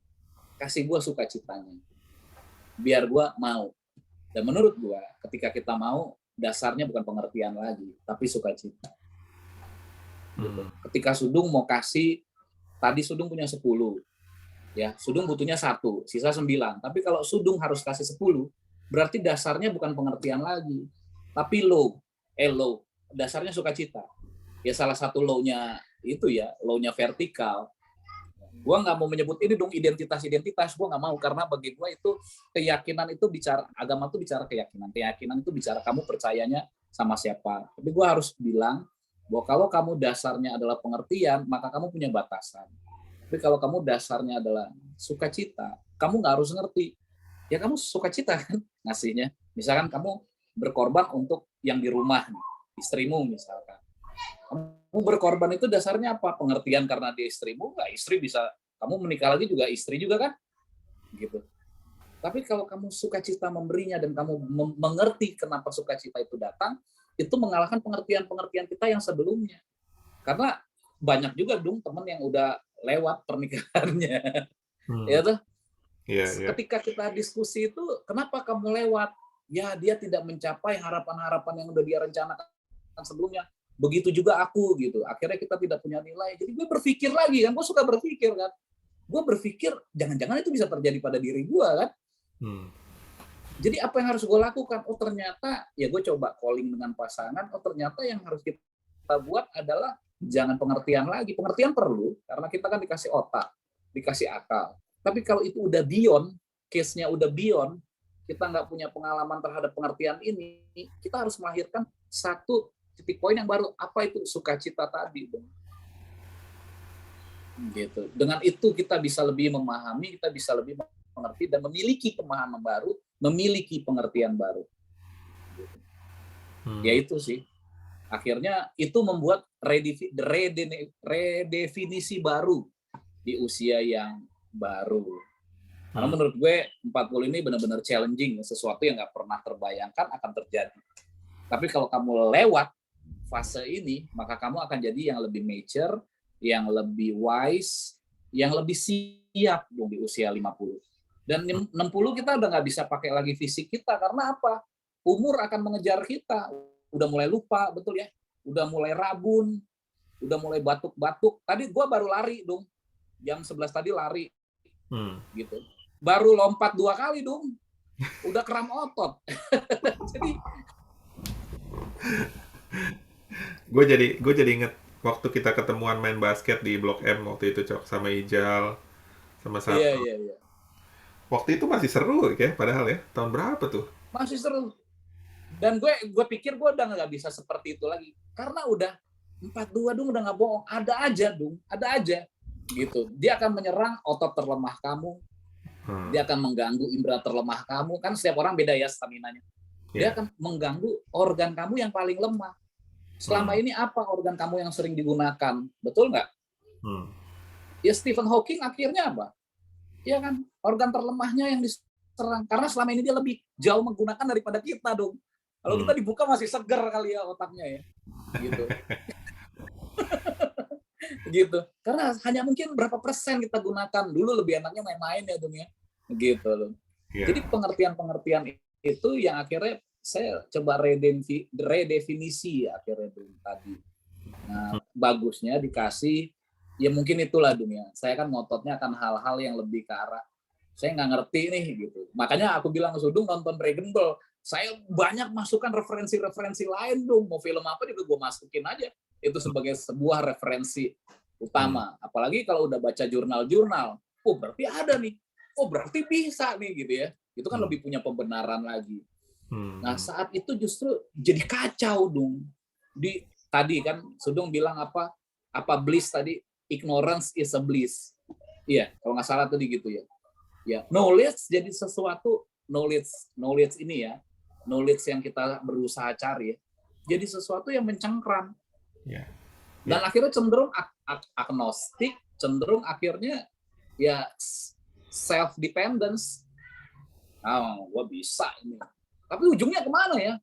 kasih gue sukacitanya, biar gue mau. Dan menurut gue, ketika kita mau, dasarnya bukan pengertian lagi, tapi sukacita. Gitu. Ketika Sudung mau kasih, tadi Sudung punya 10, ya Sudung butuhnya 1, sisa 9. Tapi kalau Sudung harus kasih 10, berarti dasarnya bukan pengertian lagi, tapi low, dasarnya sukacita. Ya salah satu low-nya itu ya, low-nya vertikal. Gua nggak mau menyebut ini dong identitas, gua nggak mau, karena bagi gua itu keyakinan itu bicara, agama itu bicara keyakinan itu bicara kamu percayanya sama siapa. Tapi gua harus bilang bahwa kalau kamu dasarnya adalah pengertian, maka kamu punya batasan. Tapi kalau kamu dasarnya adalah sukacita, kamu nggak harus ngerti. Ya kamu sukacita kan ngasihnya. Misalkan kamu berkorban untuk yang di rumah, istrimu misalkan. Kamu berkorban itu dasarnya apa? Pengertian karena dia istrimu, nggak istri bisa, kamu menikah lagi juga istri juga kan? Gitu. Tapi kalau kamu sukacita memberinya dan kamu mengerti kenapa sukacita itu datang, itu mengalahkan pengertian-pengertian kita yang sebelumnya. Karena banyak juga dong teman yang udah lewat pernikahannya. Ya tuh. Ketika kita diskusi itu, kenapa kamu lewat? Ya dia tidak mencapai harapan-harapan yang udah dia rencanakan sebelumnya. Begitu juga aku gitu. Akhirnya kita tidak punya nilai. Jadi gue berpikir lagi kan, gue suka berpikir kan. Gue berpikir jangan-jangan itu bisa terjadi pada diri gue kan. Jadi apa yang harus gue lakukan? Oh ternyata ya gue coba calling dengan pasangan. Oh ternyata yang harus kita buat adalah jangan pengertian lagi. Pengertian perlu, karena kita kan dikasih otak, dikasih akal. Tapi kalau itu udah beyond, case-nya udah beyond, kita nggak punya pengalaman terhadap pengertian ini, kita harus melahirkan satu titik poin yang baru. Apa itu sukacita tadi? Gitu. Dengan itu kita bisa lebih memahami, kita bisa lebih mengerti dan memiliki pemahaman baru, memiliki pengertian baru. Gitu. Ya itu sih. Akhirnya itu membuat redefinisi baru di usia yang baru. Karena menurut gue 40 ini benar-benar challenging, sesuatu yang nggak pernah terbayangkan akan terjadi. Tapi kalau kamu lewat fase ini, maka kamu akan jadi yang lebih mature, yang lebih wise, yang lebih siap dong di usia 50. Dan 60 kita udah nggak bisa pakai lagi fisik kita, karena apa? Umur akan mengejar kita. Udah mulai lupa, betul ya? Udah mulai rabun, udah mulai batuk-batuk. Tadi gue baru lari dong, jam 11 tadi lari, gitu. Baru lompat 2 kali dong, udah kram otot. Jadi Gue jadi inget waktu kita ketemuan main basket di Blok M waktu itu, Cok, sama Ijal, sama Iya, Sato. iya, iya. Waktu itu masih seru ya, padahal ya. Tahun berapa tuh? Masih seru. Dan gue pikir gue udah nggak bisa seperti itu lagi. Karena udah 4-2 dong, udah nggak bohong. Ada aja dong, ada aja. Gitu. Dia akan menyerang otot terlemah kamu. Hmm, Dia akan mengganggu indera terlemah kamu. Kan setiap orang beda ya staminanya. Dia ya. akan mengganggu organ kamu yang paling lemah. Selama Hmm, ini apa organ kamu yang sering digunakan? Betul nggak? hmm, Ya Stephen Hawking akhirnya apa? Ya kan? Organ terlemahnya yang diserang. Karena selama ini dia lebih jauh menggunakan daripada kita dong. Kalau hmm. kita dibuka masih seger kali ya otaknya ya. Gitu. Gitu. Karena hanya mungkin berapa persen kita gunakan. Dulu lebih enaknya main-main ya dong ya. Gitu loh. Jadi Ya. pengertian-pengertian itu yang akhirnya saya coba redefinisi ya akhirnya dong tadi. Nah, bagusnya dikasih ya mungkin itulah dunia. Saya kan ngototnya akan hal-hal yang lebih ke arah saya nggak ngerti nih gitu. Makanya aku bilang ke Sudung nonton Dragon Ball. Saya banyak masukkan referensi-referensi lain dong. Mau film apa juga gue masukin aja. Itu sebagai sebuah referensi Hmm, utama. Apalagi kalau udah baca jurnal-jurnal. Oh berarti ada nih. Oh berarti bisa nih gitu ya. Itu kan hmm, lebih punya pembenaran lagi. Nah hmm. saat itu justru jadi kacau dong. Di tadi kan Sudung bilang apa? Apa bliss tadi? Ignorance is a bliss. Iya, kalau nggak salah tadi gitu ya. Ya, knowledge jadi sesuatu knowledge ini ya. Knowledge yang kita berusaha cari ya. Jadi sesuatu yang mencengkram Ya. dan Ya. akhirnya cenderung agnostik, cenderung akhirnya ya self dependence. Oh, gua bisa ini. Tapi ujungnya kemana ya?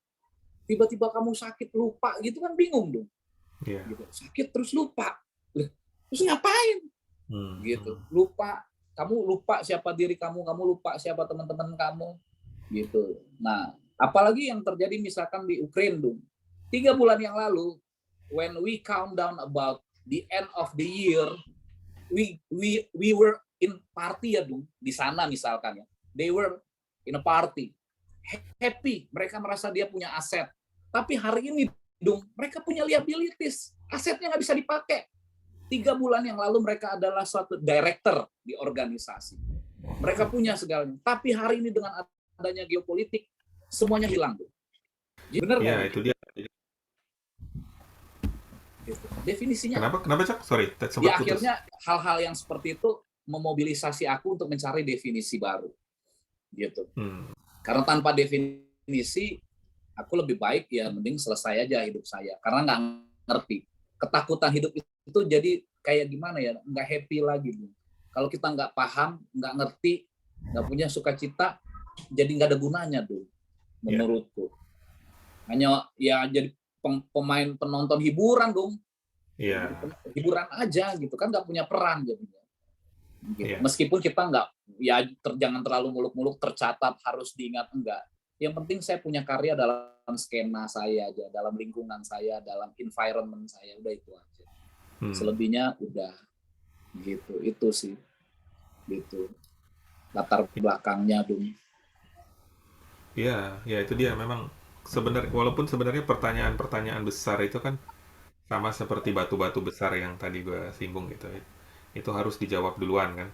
Tiba-tiba kamu sakit lupa gitu kan bingung dong. Ya. Gitu. Sakit terus lupa. Terus ngapain? Hmm, Gitu. hmm. Kamu lupa siapa diri kamu lupa siapa teman-teman kamu gitu. Nah, apalagi yang terjadi misalkan di Ukraine dong. 3 bulan yang lalu, when we count down about the end of the year, we were in party ya dong di sana misalkan ya. They were in a party, happy, mereka merasa dia punya aset. Tapi hari ini dong mereka punya liabilities, asetnya nggak bisa dipakai. 3 bulan yang lalu mereka adalah suatu director di organisasi. Mereka punya segalanya. Tapi hari ini dengan adanya geopolitik, semuanya hilang. Bener Iya, nggak nih? itu dia. Gitu. Definisinya Kenapa? Kenapa, Cok? Sorry, sempat ya putus. akhirnya hal-hal yang seperti itu memobilisasi aku untuk mencari definisi baru. Gitu. Hmm, Karena tanpa definisi, aku lebih baik ya mending selesai aja hidup saya. Karena nggak ngerti. Ketakutan hidup itu jadi kayak gimana ya, nggak happy lagi. Kalau kita nggak paham, nggak ngerti, nggak punya sukacita, jadi nggak ada gunanya tuh, ya. menurutku. Hanya ya jadi pemain penonton hiburan dong, jadi Iya. hiburan aja gitu kan, nggak punya peran jadinya. Gitu. Iya. Meskipun kita nggak ya jangan terlalu muluk-muluk tercatat harus diingat enggak. Yang penting saya punya karya dalam skena saya aja, dalam lingkungan saya, dalam environment saya, udah itu aja. Hmm. Selebihnya udah gitu, itu sih gitu latar belakangnya dong. Iya, ya itu dia memang sebenarnya, walaupun sebenarnya pertanyaan-pertanyaan besar itu kan sama seperti batu-batu besar yang tadi gue singgung gitu. Itu harus dijawab duluan kan.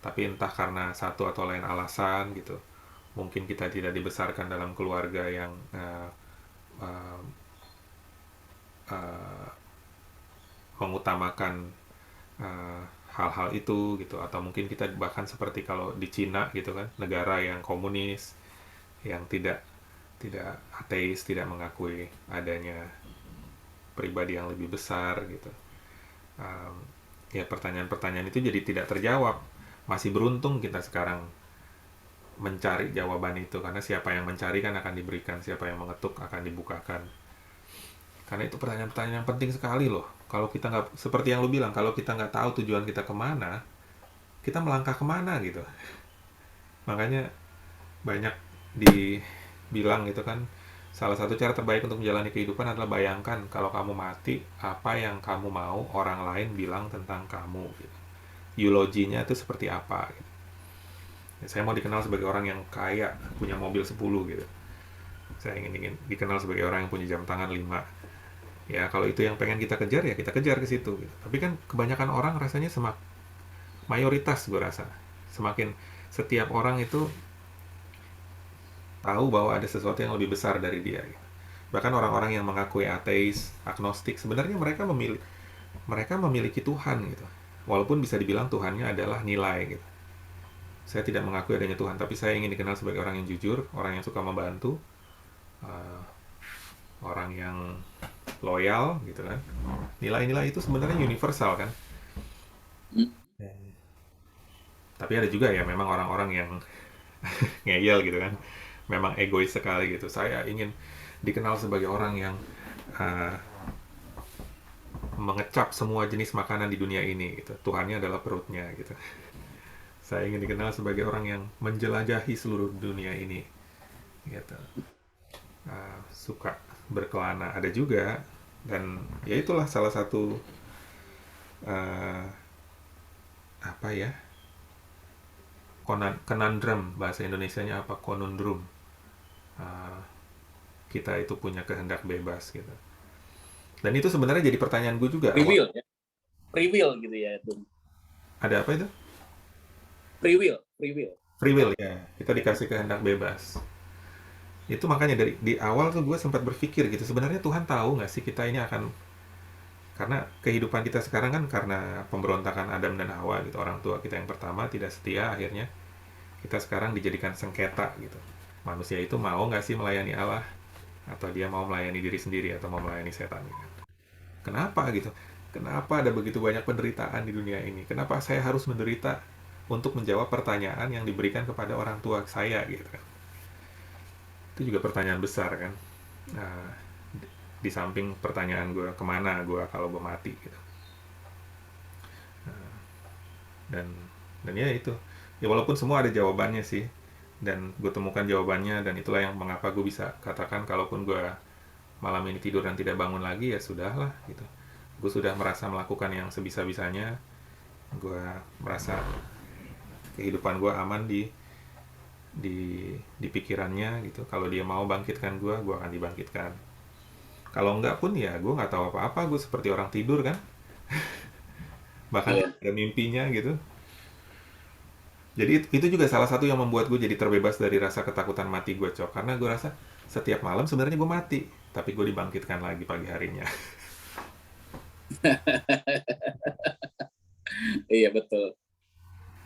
Tapi entah karena satu atau lain alasan gitu. Mungkin kita tidak dibesarkan dalam keluarga yang uh, uh, mengutamakan uh, hal-hal itu gitu, atau mungkin kita bahkan seperti kalau di Cina gitu kan, negara yang komunis yang tidak tidak ateis, tidak mengakui adanya pribadi yang lebih besar gitu. um, ya pertanyaan-pertanyaan itu jadi tidak terjawab. Masih beruntung kita sekarang mencari jawaban itu, karena siapa yang mencari kan akan diberikan, siapa yang mengetuk akan dibukakan. Karena itu pertanyaan-pertanyaan yang penting sekali loh. Kalau kita nggak, seperti yang lu bilang, kalau kita nggak tahu tujuan kita kemana, kita melangkah kemana gitu. Makanya banyak dibilang gitu kan, salah satu cara terbaik untuk menjalani kehidupan adalah bayangkan kalau kamu mati, apa yang kamu mau orang lain bilang tentang kamu gitu. Euloginya itu seperti apa gitu. Ya, saya mau dikenal sebagai orang yang kaya, punya mobil 10 gitu. Saya ingin dikenal sebagai orang yang punya jam tangan 5. Ya kalau itu yang pengen kita kejar, ya kita kejar ke situ gitu. Tapi kan kebanyakan orang rasanya mayoritas gue rasa semakin setiap orang itu tahu bahwa ada sesuatu yang lebih besar dari dia gitu. Bahkan orang-orang yang mengakui ateis, agnostik, sebenarnya mereka memiliki Tuhan gitu. Walaupun bisa dibilang Tuhannya adalah nilai gitu. Saya tidak mengakui adanya Tuhan, tapi saya ingin dikenal sebagai orang yang jujur, orang yang suka membantu, uh, orang yang loyal gitu kan. Nilai-nilai itu sebenarnya universal kan. Hmm. Tapi ada juga ya memang orang-orang yang ngeyel gitu kan. Memang egois sekali gitu. Saya ingin dikenal sebagai orang yang uh, mengecap semua jenis makanan di dunia ini gitu. Tuhannya adalah perutnya gitu. Saya ingin dikenal sebagai orang yang menjelajahi seluruh dunia ini gitu. Suka berkelana ada juga, dan ya itulah salah satu uh, apa ya, conundrum, bahasa Indonesianya apa, conundrum. Uh, kita itu punya kehendak bebas gitu. Dan itu sebenarnya jadi pertanyaan gue juga Free awal. will ya, free will gitu ya itu. Ada apa itu? Free will, free will. Free will ya. Kita dikasih kehendak bebas. Itu makanya dari di awal tuh gue sempat berpikir gitu. Sebenarnya Tuhan tahu nggak sih kita ini akan, karena kehidupan kita sekarang kan karena pemberontakan Adam dan Hawa gitu. Orang tua kita yang pertama tidak setia, akhirnya kita sekarang dijadikan sengketa gitu. Manusia itu mau nggak sih melayani Allah, atau dia mau melayani diri sendiri atau mau melayani setan gitu. Kenapa gitu? Kenapa ada begitu banyak penderitaan di dunia ini? Kenapa saya harus menderita untuk menjawab pertanyaan yang diberikan kepada orang tua saya gitu kan? Itu juga pertanyaan besar kan. Nah, di samping pertanyaan gue kemana gue kalau gue mati gitu. Dan ya itu. Ya walaupun semua ada jawabannya sih. Dan gue temukan jawabannya, dan itulah yang mengapa gue bisa katakan kalaupun gue malam ini tidur dan tidak bangun lagi, ya sudahlah gitu. Gue sudah merasa melakukan yang sebisa-bisanya. Gue merasa kehidupan gue aman di pikirannya gitu. Kalau dia mau bangkitkan gue akan dibangkitkan. Kalau enggak pun ya gue nggak tahu apa-apa. Gue seperti orang tidur kan, bahkan Iya. ada mimpinya gitu. Jadi itu juga salah satu yang membuat gue jadi terbebas dari rasa ketakutan mati gue, Cok. Karena gue rasa setiap malam sebenarnya gue mati, tapi gue dibangkitkan lagi pagi harinya. Iya betul,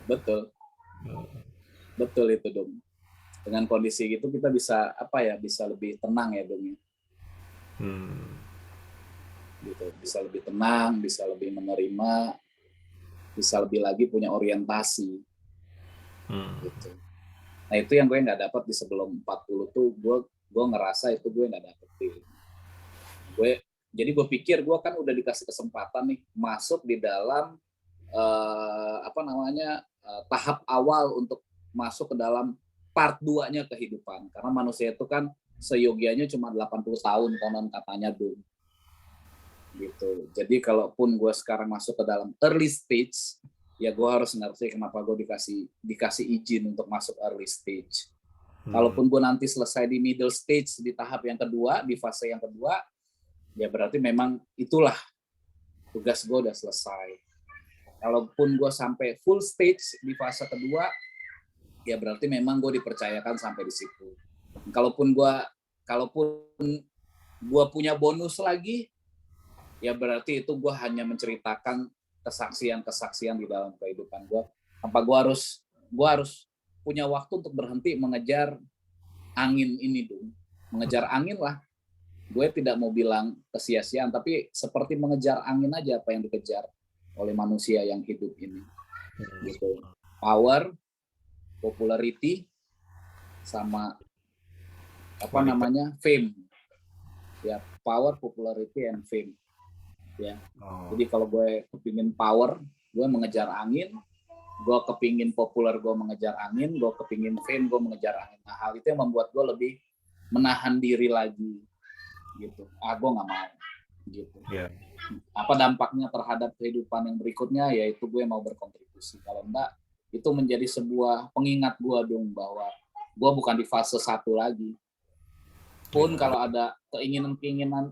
betul, betul itu dong. Dengan kondisi gitu kita bisa apa ya, bisa lebih tenang ya dong. Hmm. Gitu, bisa lebih tenang, bisa lebih menerima, bisa lebih lagi punya orientasi Hmm. gitu. Nah itu yang gue nggak dapat di sebelum 40 tuh, gue ngerasa itu gue nggak dapetin. Jadi gue pikir gue kan udah dikasih kesempatan nih masuk di dalam tahap awal untuk masuk ke dalam part 2-nya kehidupan. Karena manusia itu kan seyogianya cuma 80 tahun konon katanya dulu. Gitu. Jadi kalaupun gue sekarang masuk ke dalam early stage, ya gue harus ngerti kenapa gue dikasih izin untuk masuk early stage. Hmm. Kalaupun gue nanti selesai di middle stage, di tahap yang kedua, di fase yang kedua, ya berarti memang itulah tugas gue udah selesai. Kalaupun gue sampai full stage di fase kedua, ya berarti memang gue dipercayakan sampai di situ. Kalaupun gue punya bonus lagi, ya berarti itu gue hanya menceritakan kesaksian-kesaksian di dalam kehidupan gue. Tanpa gue harus punya waktu untuk berhenti mengejar angin ini dong. Mengejar angin lah. Gue tidak mau bilang kesia-siaan, tapi seperti mengejar angin aja apa yang dikejar oleh manusia yang hidup ini. Gitu. Power, popularity, sama Wanita. fame. Ya, power, popularity, and fame. Ya. Oh. Jadi kalau gue kepingin power, gue mengejar angin. Gue kepingin populer, gue mengejar angin. Gue kepingin fame, gue mengejar angin. Nah, hal itu yang membuat gue lebih menahan diri lagi. Gitu. Gue nggak mau. Gitu. Ya. Apa dampaknya terhadap kehidupan yang berikutnya? Yaitu gue mau berkontribusi. Kalau enggak, itu menjadi sebuah pengingat gue dong bahwa gue bukan di fase 1 lagi. pun Ya. kalau ada keinginan-keinginan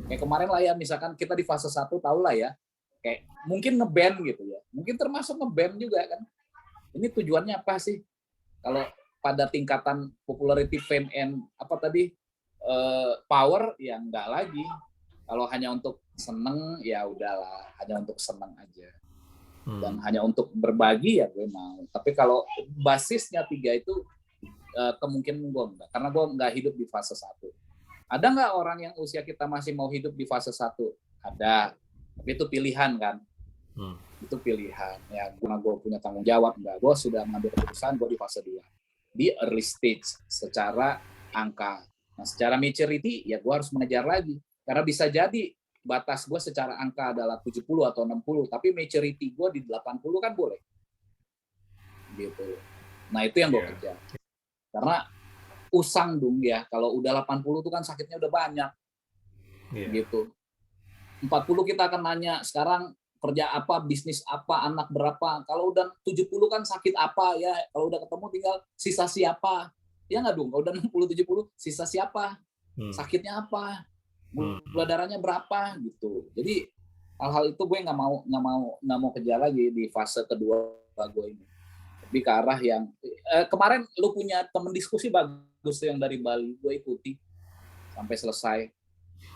kayak kemarin lah ya, misalkan kita di fase 1 tahu lah ya, kayak mungkin ngeband gitu ya, mungkin termasuk ngeband juga kan. Ini tujuannya apa sih? Kalau pada tingkatan popularity, fame, and apa tadi, power, ya enggak lagi. Kalau hanya untuk seneng, ya udahlah, hanya untuk seneng aja. Hmm. Dan hanya untuk berbagi, ya gue mau. Tapi kalau basisnya 3 itu, kemungkinan gue enggak. Karena gue enggak hidup di fase 1. Ada nggak orang yang usia kita masih mau hidup di fase 1? Ada. Tapi itu pilihan kan. Hmm. Itu pilihan. Ya, karena gue punya tanggung jawab. Enggak, gue sudah mengambil keputusan, gue di fase 2. Di early stage secara angka. Nah, secara maturity, ya gue harus mengejar lagi. Karena bisa jadi batas gue secara angka adalah 70 atau 60, tapi maturity gue di 80 kan boleh. Gitu. Nah, itu yang gue Ya. kejar. Karena usang dong ya, kalau udah 80 tuh kan sakitnya udah banyak. Ya. Gitu. 40 kita akan nanya, sekarang kerja apa, bisnis apa, anak berapa. Kalau udah 70 kan sakit apa ya, kalau udah ketemu tinggal sisa siapa. Ya nggak dong, kalau udah 60-70 sisa siapa, Hmm. sakitnya apa, Hmm. gula darahnya berapa gitu. Jadi hal-hal itu gue nggak mau kejar lagi di fase kedua gue ini. Tapi ke arah yang kemarin lu punya temen diskusi bagus tuh yang dari Bali, gue ikuti sampai selesai.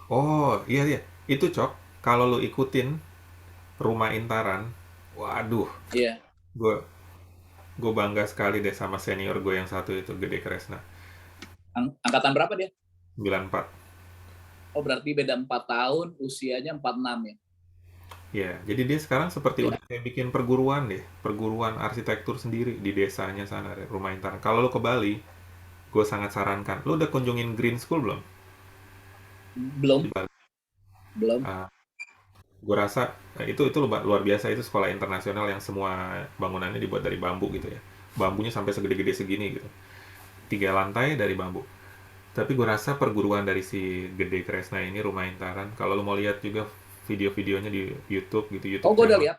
Oh, iya iya. Itu, Cok, kalau lu ikutin Rumah Intaran, waduh, Iya. gue gue bangga sekali deh sama senior gue yang satu itu, Gede Kresna, Angkatan berapa dia? 94. Oh, berarti beda 4 tahun, usianya 46 ya? Ya, jadi dia sekarang seperti Ya. udah kayak bikin perguruan deh, perguruan arsitektur sendiri di desanya sana, deh, Rumah Intaran. Kalau lu ke Bali, gue sangat sarankan. Lu udah kunjungin Green School belum di Belum, Bali? belum. Ah, gue rasa itu luar biasa, itu sekolah internasional yang semua bangunannya dibuat dari bambu gitu ya. Bambunya sampai segede-gede segini gitu. 3 lantai dari bambu. Tapi gue rasa perguruan dari si Gede Kresna ini, Rumah Intaran, kalau lo mau lihat juga video-videonya di YouTube gitu, Oh, YouTube gue udah channel. lihat.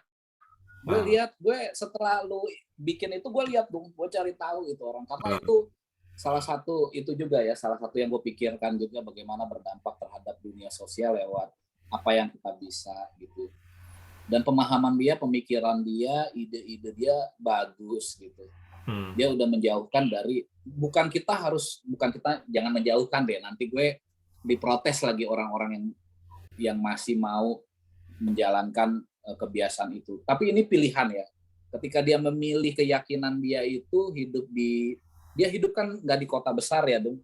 Ah, Gue setelah lu bikin itu, gue lihat dong, gue cari tahu itu orang. Karena ah, itu salah satu itu juga ya, salah satu yang gue pikirkan juga bagaimana berdampak terhadap dunia sosial lewat apa yang kita bisa gitu. Dan pemahaman dia, pemikiran dia, ide-ide dia bagus gitu. hmm, Dia udah menjauhkan dari, bukan kita jangan menjauhkan deh, nanti gue diprotes lagi orang-orang yang masih mau menjalankan kebiasaan itu. Tapi ini pilihan ya. Ketika dia memilih keyakinan dia itu dia hidup kan nggak di kota besar ya, dong.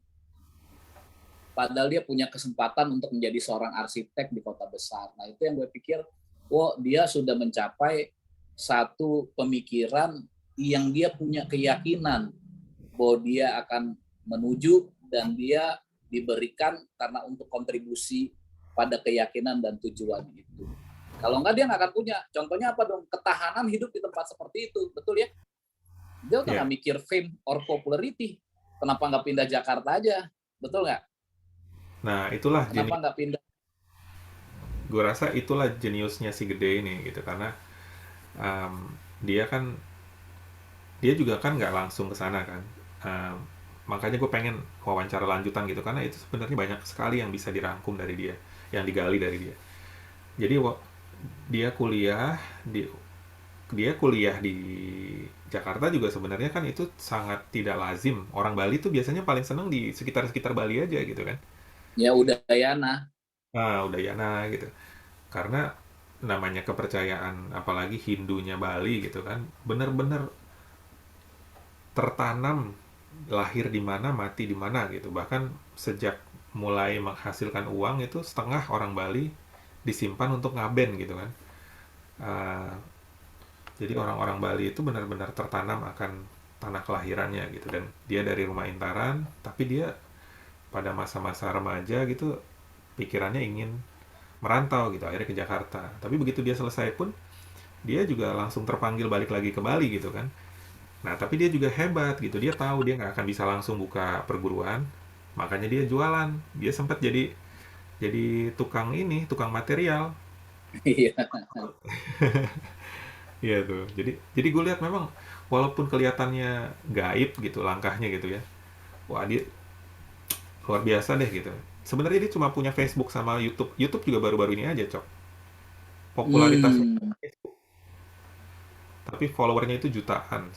Padahal dia punya kesempatan untuk menjadi seorang arsitek di kota besar. Nah, itu yang gue pikir, dia sudah mencapai satu pemikiran yang dia punya keyakinan bahwa dia akan menuju, dan dia diberikan karena untuk kontribusi pada keyakinan dan tujuan itu. Kalau enggak, dia nggak akan punya. Contohnya apa dong? Ketahanan hidup di tempat seperti itu, betul ya? Dia udah ya. nggak mikir fame or popularity. Kenapa nggak pindah Jakarta aja? Betul nggak? Nah, itulah Kenapa jenius. nggak pindah? Gue rasa itulah jeniusnya si Gede ini gitu, karena um, dia kan dia juga kan nggak langsung ke sana kan. Um, Makanya gue pengen wawancara lanjutan gitu, karena itu sebenarnya banyak sekali yang bisa dirangkum dari dia, yang digali dari dia. Jadi di dia kuliah di Jakarta juga sebenarnya kan itu sangat tidak lazim. Orang Bali tuh biasanya paling seneng di sekitar-sekitar Bali aja gitu kan. Ya Udayana. Ah, Udayana gitu. Karena namanya kepercayaan, apalagi Hindunya Bali gitu kan, bener-bener tertanam, lahir di mana mati di mana gitu. Bahkan sejak mulai menghasilkan uang itu setengah orang Bali disimpan untuk ngaben gitu kan. Ah, jadi orang-orang Bali itu benar-benar tertanam akan tanah kelahirannya gitu, dan dia dari Rumah Intaran, tapi dia pada masa-masa remaja gitu pikirannya ingin merantau gitu, akhirnya ke Jakarta. Tapi begitu dia selesai pun dia juga langsung terpanggil balik lagi ke Bali gitu kan. Nah, tapi dia juga hebat gitu, dia tahu dia nggak akan bisa langsung buka perguruan, makanya dia jualan. Dia sempat jadi tukang material. Iya. Iya tuh. Jadi gue lihat memang walaupun kelihatannya gaib gitu langkahnya gitu ya. Wah, luar biasa deh gitu. Sebenarnya dia cuma punya Facebook sama YouTube. YouTube juga baru-baru ini aja, Cok. Popularitasnya Hmm, Facebook. Tapi followernya itu jutaan.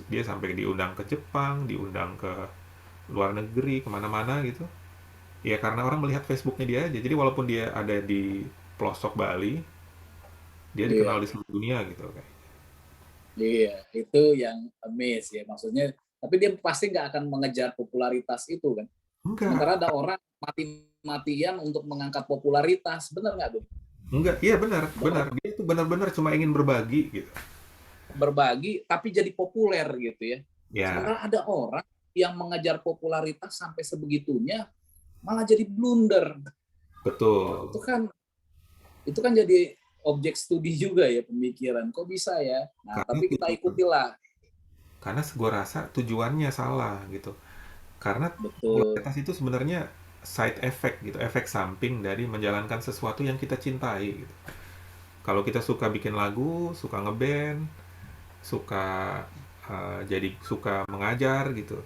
Dia sampai diundang ke Jepang, diundang ke luar negeri, kemana-mana gitu. Ya karena orang melihat Facebooknya dia aja. Jadi walaupun dia ada di pelosok Bali, dia dikenal iya, di seluruh dunia gitu. Kayak. iya, itu yang amaze ya maksudnya. Tapi dia pasti nggak akan mengejar popularitas itu kan. Enggak, Sementara ada orang mati-matian untuk mengangkat popularitas, benar nggak tuh? enggak. Iya benar, Ada benar. orang Dia itu benar-benar cuma ingin berbagi gitu. berbagi tapi jadi populer gitu ya. Ya, Sementara ada orang yang mengejar popularitas sampai sebegitunya malah jadi blunder. Oh, betul. itu kan jadi objek studi juga ya pemikiran. Kok bisa ya? Nah, Karena tapi kita ikutilah. gue rasa tujuannya salah gitu. Karena Betul. popularitas itu sebenarnya side effect gitu, efek samping dari menjalankan sesuatu yang kita cintai gitu. Kalau kita suka bikin lagu, suka ngeband, suka jadi suka mengajar gitu.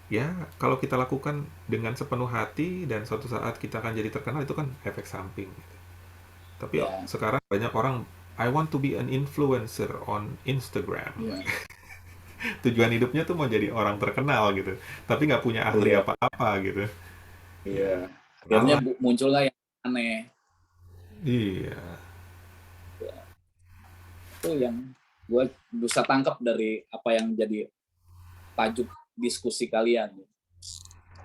Ya, kalau kita lakukan dengan sepenuh hati dan suatu saat kita akan jadi terkenal itu kan efek samping gitu. Tapi Ya, sekarang banyak orang I want to be an influencer on Instagram. ya, Tujuan hidupnya tuh mau jadi orang terkenal gitu, tapi nggak punya ahli iya, apa-apa gitu. iya. Ya, Akhirnya kenalan. muncullah yang aneh. Iya, Itu yang gue bisa tangkap dari apa yang jadi tajuk diskusi kalian.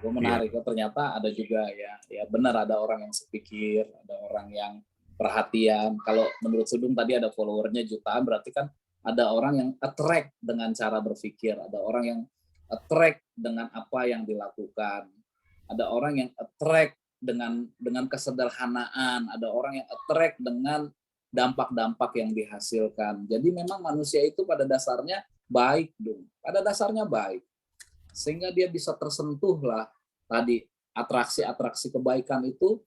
Gue iya, menarik, oh, ternyata ada juga ya, ya benar ada orang yang sepikir, ada orang yang perhatian. Kalau menurut Sudung tadi ada followernya jutaan, berarti kan ada orang yang attract dengan cara berpikir, ada orang yang attract dengan apa yang dilakukan, ada orang yang attract dengan kesederhanaan, ada orang yang attract dengan dampak-dampak yang dihasilkan. Jadi memang manusia itu pada dasarnya baik, dong. Pada dasarnya baik, sehingga dia bisa tersentuh lah tadi atraksi-atraksi kebaikan itu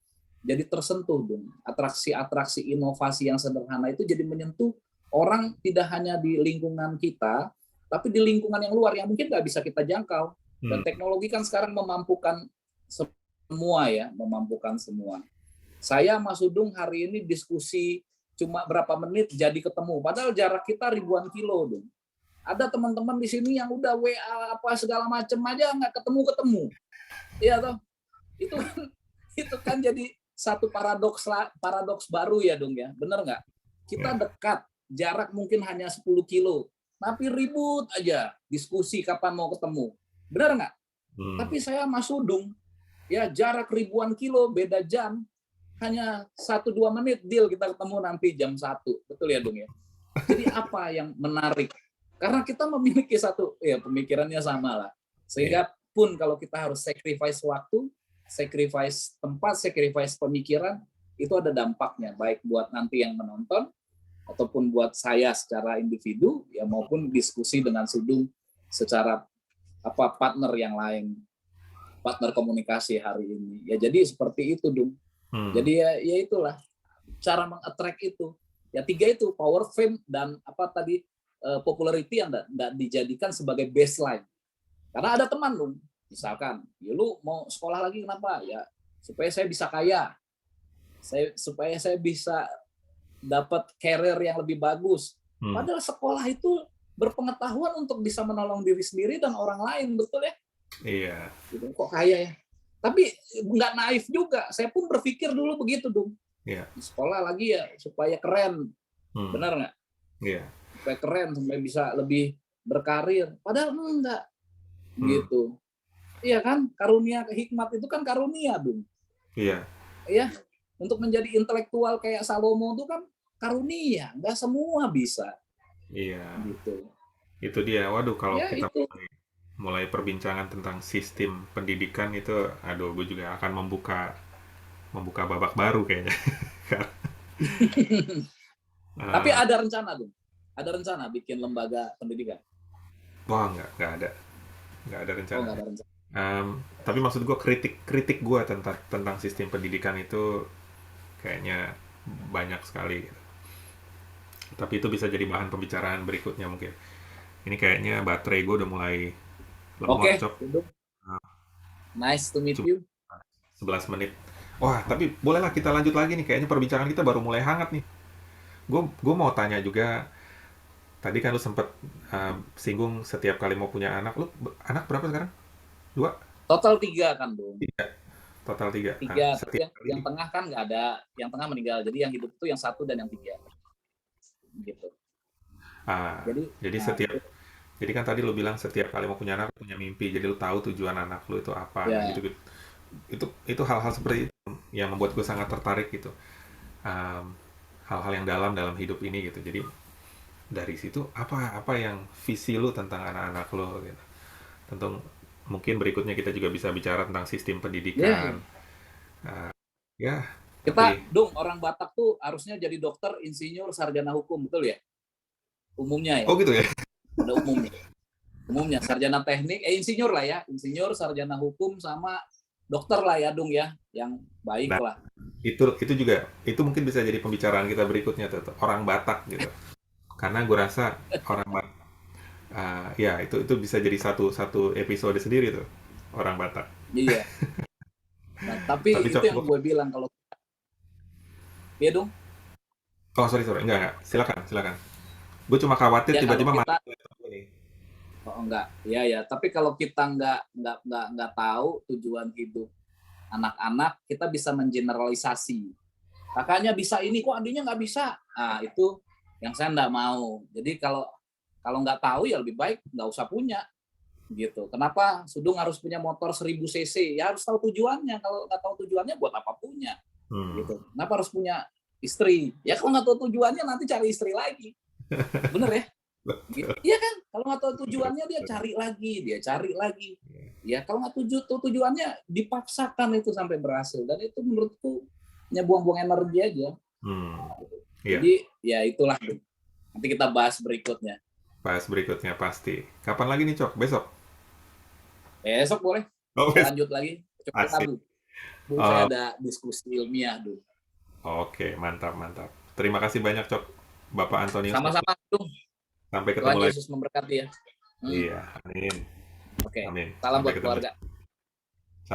jadi tersentuh dong. Atraksi-atraksi inovasi yang sederhana itu jadi menyentuh orang tidak hanya di lingkungan kita, tapi di lingkungan yang luar yang mungkin nggak bisa kita jangkau. Dan hmm, teknologi kan sekarang memampukan semua ya, memampukan semua. Saya Mas Udung hari ini diskusi cuma berapa menit jadi ketemu, padahal jarak kita ribuan kilo dong. Ada teman-teman di sini yang udah WA apa segala macam aja nggak ketemu-ketemu. Iya toh? Itu kan itu kan jadi satu paradoks baru ya dong ya. Bener nggak? Kita ya, dekat, jarak mungkin hanya 10 kilo, tapi ribut aja diskusi kapan mau ketemu. Bener nggak? hmm, Tapi saya Mas Udung, ya jarak ribuan kilo, beda jam, hanya 1-2 menit deal kita ketemu nanti jam 1. Betul ya dong ya? Jadi apa yang menarik? Karena kita memiliki satu ya pemikirannya sama lah. iya, Sehingga pun kalau kita harus sacrifice waktu, sacrifice tempat, sacrifice pemikiran, itu ada dampaknya baik buat nanti yang menonton ataupun buat saya secara individu ya maupun diskusi dengan Sudung secara apa partner yang lain, partner komunikasi hari ini. Ya jadi seperti itu, Dung. hmm, Jadi ya itulah cara mengattract itu. Ya tiga itu power, fame dan apa tadi popularity yang tidak dijadikan sebagai baseline. Karena ada teman lu, misalkan, ya lu mau sekolah lagi kenapa? Ya supaya saya bisa kaya, supaya saya bisa dapat career yang lebih bagus. hmm, Padahal sekolah itu berpengetahuan untuk bisa menolong diri sendiri dan orang lain, betul ya? iya, Gitu. Kok kaya ya? Tapi nggak naif juga. Saya pun berpikir dulu begitu, dong. iya, Sekolah lagi ya supaya keren, hmm, benar nggak? iya, Supaya keren, supaya bisa lebih berkarir. Padahal enggak, hmm, gitu. Iya kan? Karunia hikmat itu kan karunia, Bung. iya, Ya, untuk menjadi intelektual kayak Salomo itu kan karunia, nggak semua bisa, iya. gitu. Itu dia. Waduh, kalau Ya kita itu. mulai perbincangan tentang sistem pendidikan itu, aduh, gue juga akan membuka membuka babak baru kayaknya. Tapi Eh, ada rencana, Bung. Ada rencana bikin lembaga pendidikan. wah, nggak ada Oh, rencana. nggak ada rencana. Tapi maksud gue kritik kritik gue tentang tentang sistem pendidikan itu kayaknya banyak sekali gitu. Tapi itu bisa jadi bahan pembicaraan berikutnya mungkin. Ini kayaknya baterai gue udah mulai lemot, Oke, Cok. Bung. Nah, Nice to meet cuma you. 11 menit. Wah, tapi bolehlah kita lanjut lagi nih. Kayaknya perbincangan kita baru mulai hangat nih. Gue mau tanya juga. Tadi kan lu sempet singgung setiap kali mau punya anak. Lu anak berapa sekarang? Dua? Total 3 kan, Bung. Tiga. Total tiga. Nah, 3, tapi setiap yang kali. tengah kan nggak ada, yang tengah meninggal. Jadi yang hidup itu yang 1 dan yang 3 gitu. Ah, Jadi jadi setiap Jadi kan tadi lu bilang setiap kali mau punya anak punya mimpi, jadi lu tahu tujuan anak lu itu apa. Nah, ya gitu, gitu. Itu hal-hal seperti itu yang membuat gue sangat tertarik gitu. Um, Hal-hal yang dalam dalam hidup ini gitu. Jadi dari situ apa apa yang visi lu tentang anak-anak lu gitu. Tentu mungkin berikutnya kita juga bisa bicara tentang sistem ya pendidikan. Ya, kita tapi dong orang Batak tuh harusnya jadi dokter, insinyur, sarjana hukum, betul ya? Umumnya ya, oh gitu ya. pada umumnya. Umumnya sarjana teknik, insinyur lah ya, insinyur, sarjana hukum sama dokter lah ya, Dung ya, yang baik Nah, lah. itu juga itu mungkin bisa jadi pembicaraan kita berikutnya tuh, orang Batak gitu. Karena gue rasa orang Batak ya itu bisa jadi satu satu episode sendiri tuh orang Batak. Iya. Nah, tapi Tapi itu cok, yang gue bilang kalau ya dong, oh sorry sorry enggak silakan silakan. Gue cuma khawatir ya kalau tiba-tiba mati. kita oh, enggak, ya ya. Tapi kalau kita nggak tahu tujuan hidup anak-anak, kita bisa mengeneralisasi. Kakaknya bisa ini, kok adiknya nggak bisa. Ah itu yang saya nggak mau. Jadi kalau kalau nggak tahu ya lebih baik nggak usah punya gitu. Kenapa Sudung harus punya motor 1000 cc? Ya harus tahu tujuannya. Kalau nggak tahu tujuannya buat apa punya Hmm, gitu. Kenapa harus punya istri? Ya kalau nggak tahu tujuannya nanti cari istri lagi. Bener ya? Iya kan? Kalau nggak tahu tujuannya dia cari lagi. Ya kalau nggak tahu tujuannya dipaksakan itu sampai berhasil. Dan itu menurutku hanya buang-buang energi aja. hmm, iya. Jadi ya itulah. Nanti kita bahas berikutnya. Pas berikutnya pasti. Kapan lagi nih cok? Besok. Besok boleh Oh kita besok. lanjut lagi. Coba Asik. tabu. Bu, saya Oh, ada diskusi ilmiah dulu. oke mantap mantap. Terima kasih banyak cok, Bapak Antonius. Sama-sama, Dung. Sampai Tuhan ketemu lagi. Yesus memberkati ya. Iya, amin. Oke, Amin. salam Sampai buat ketemu. keluarga.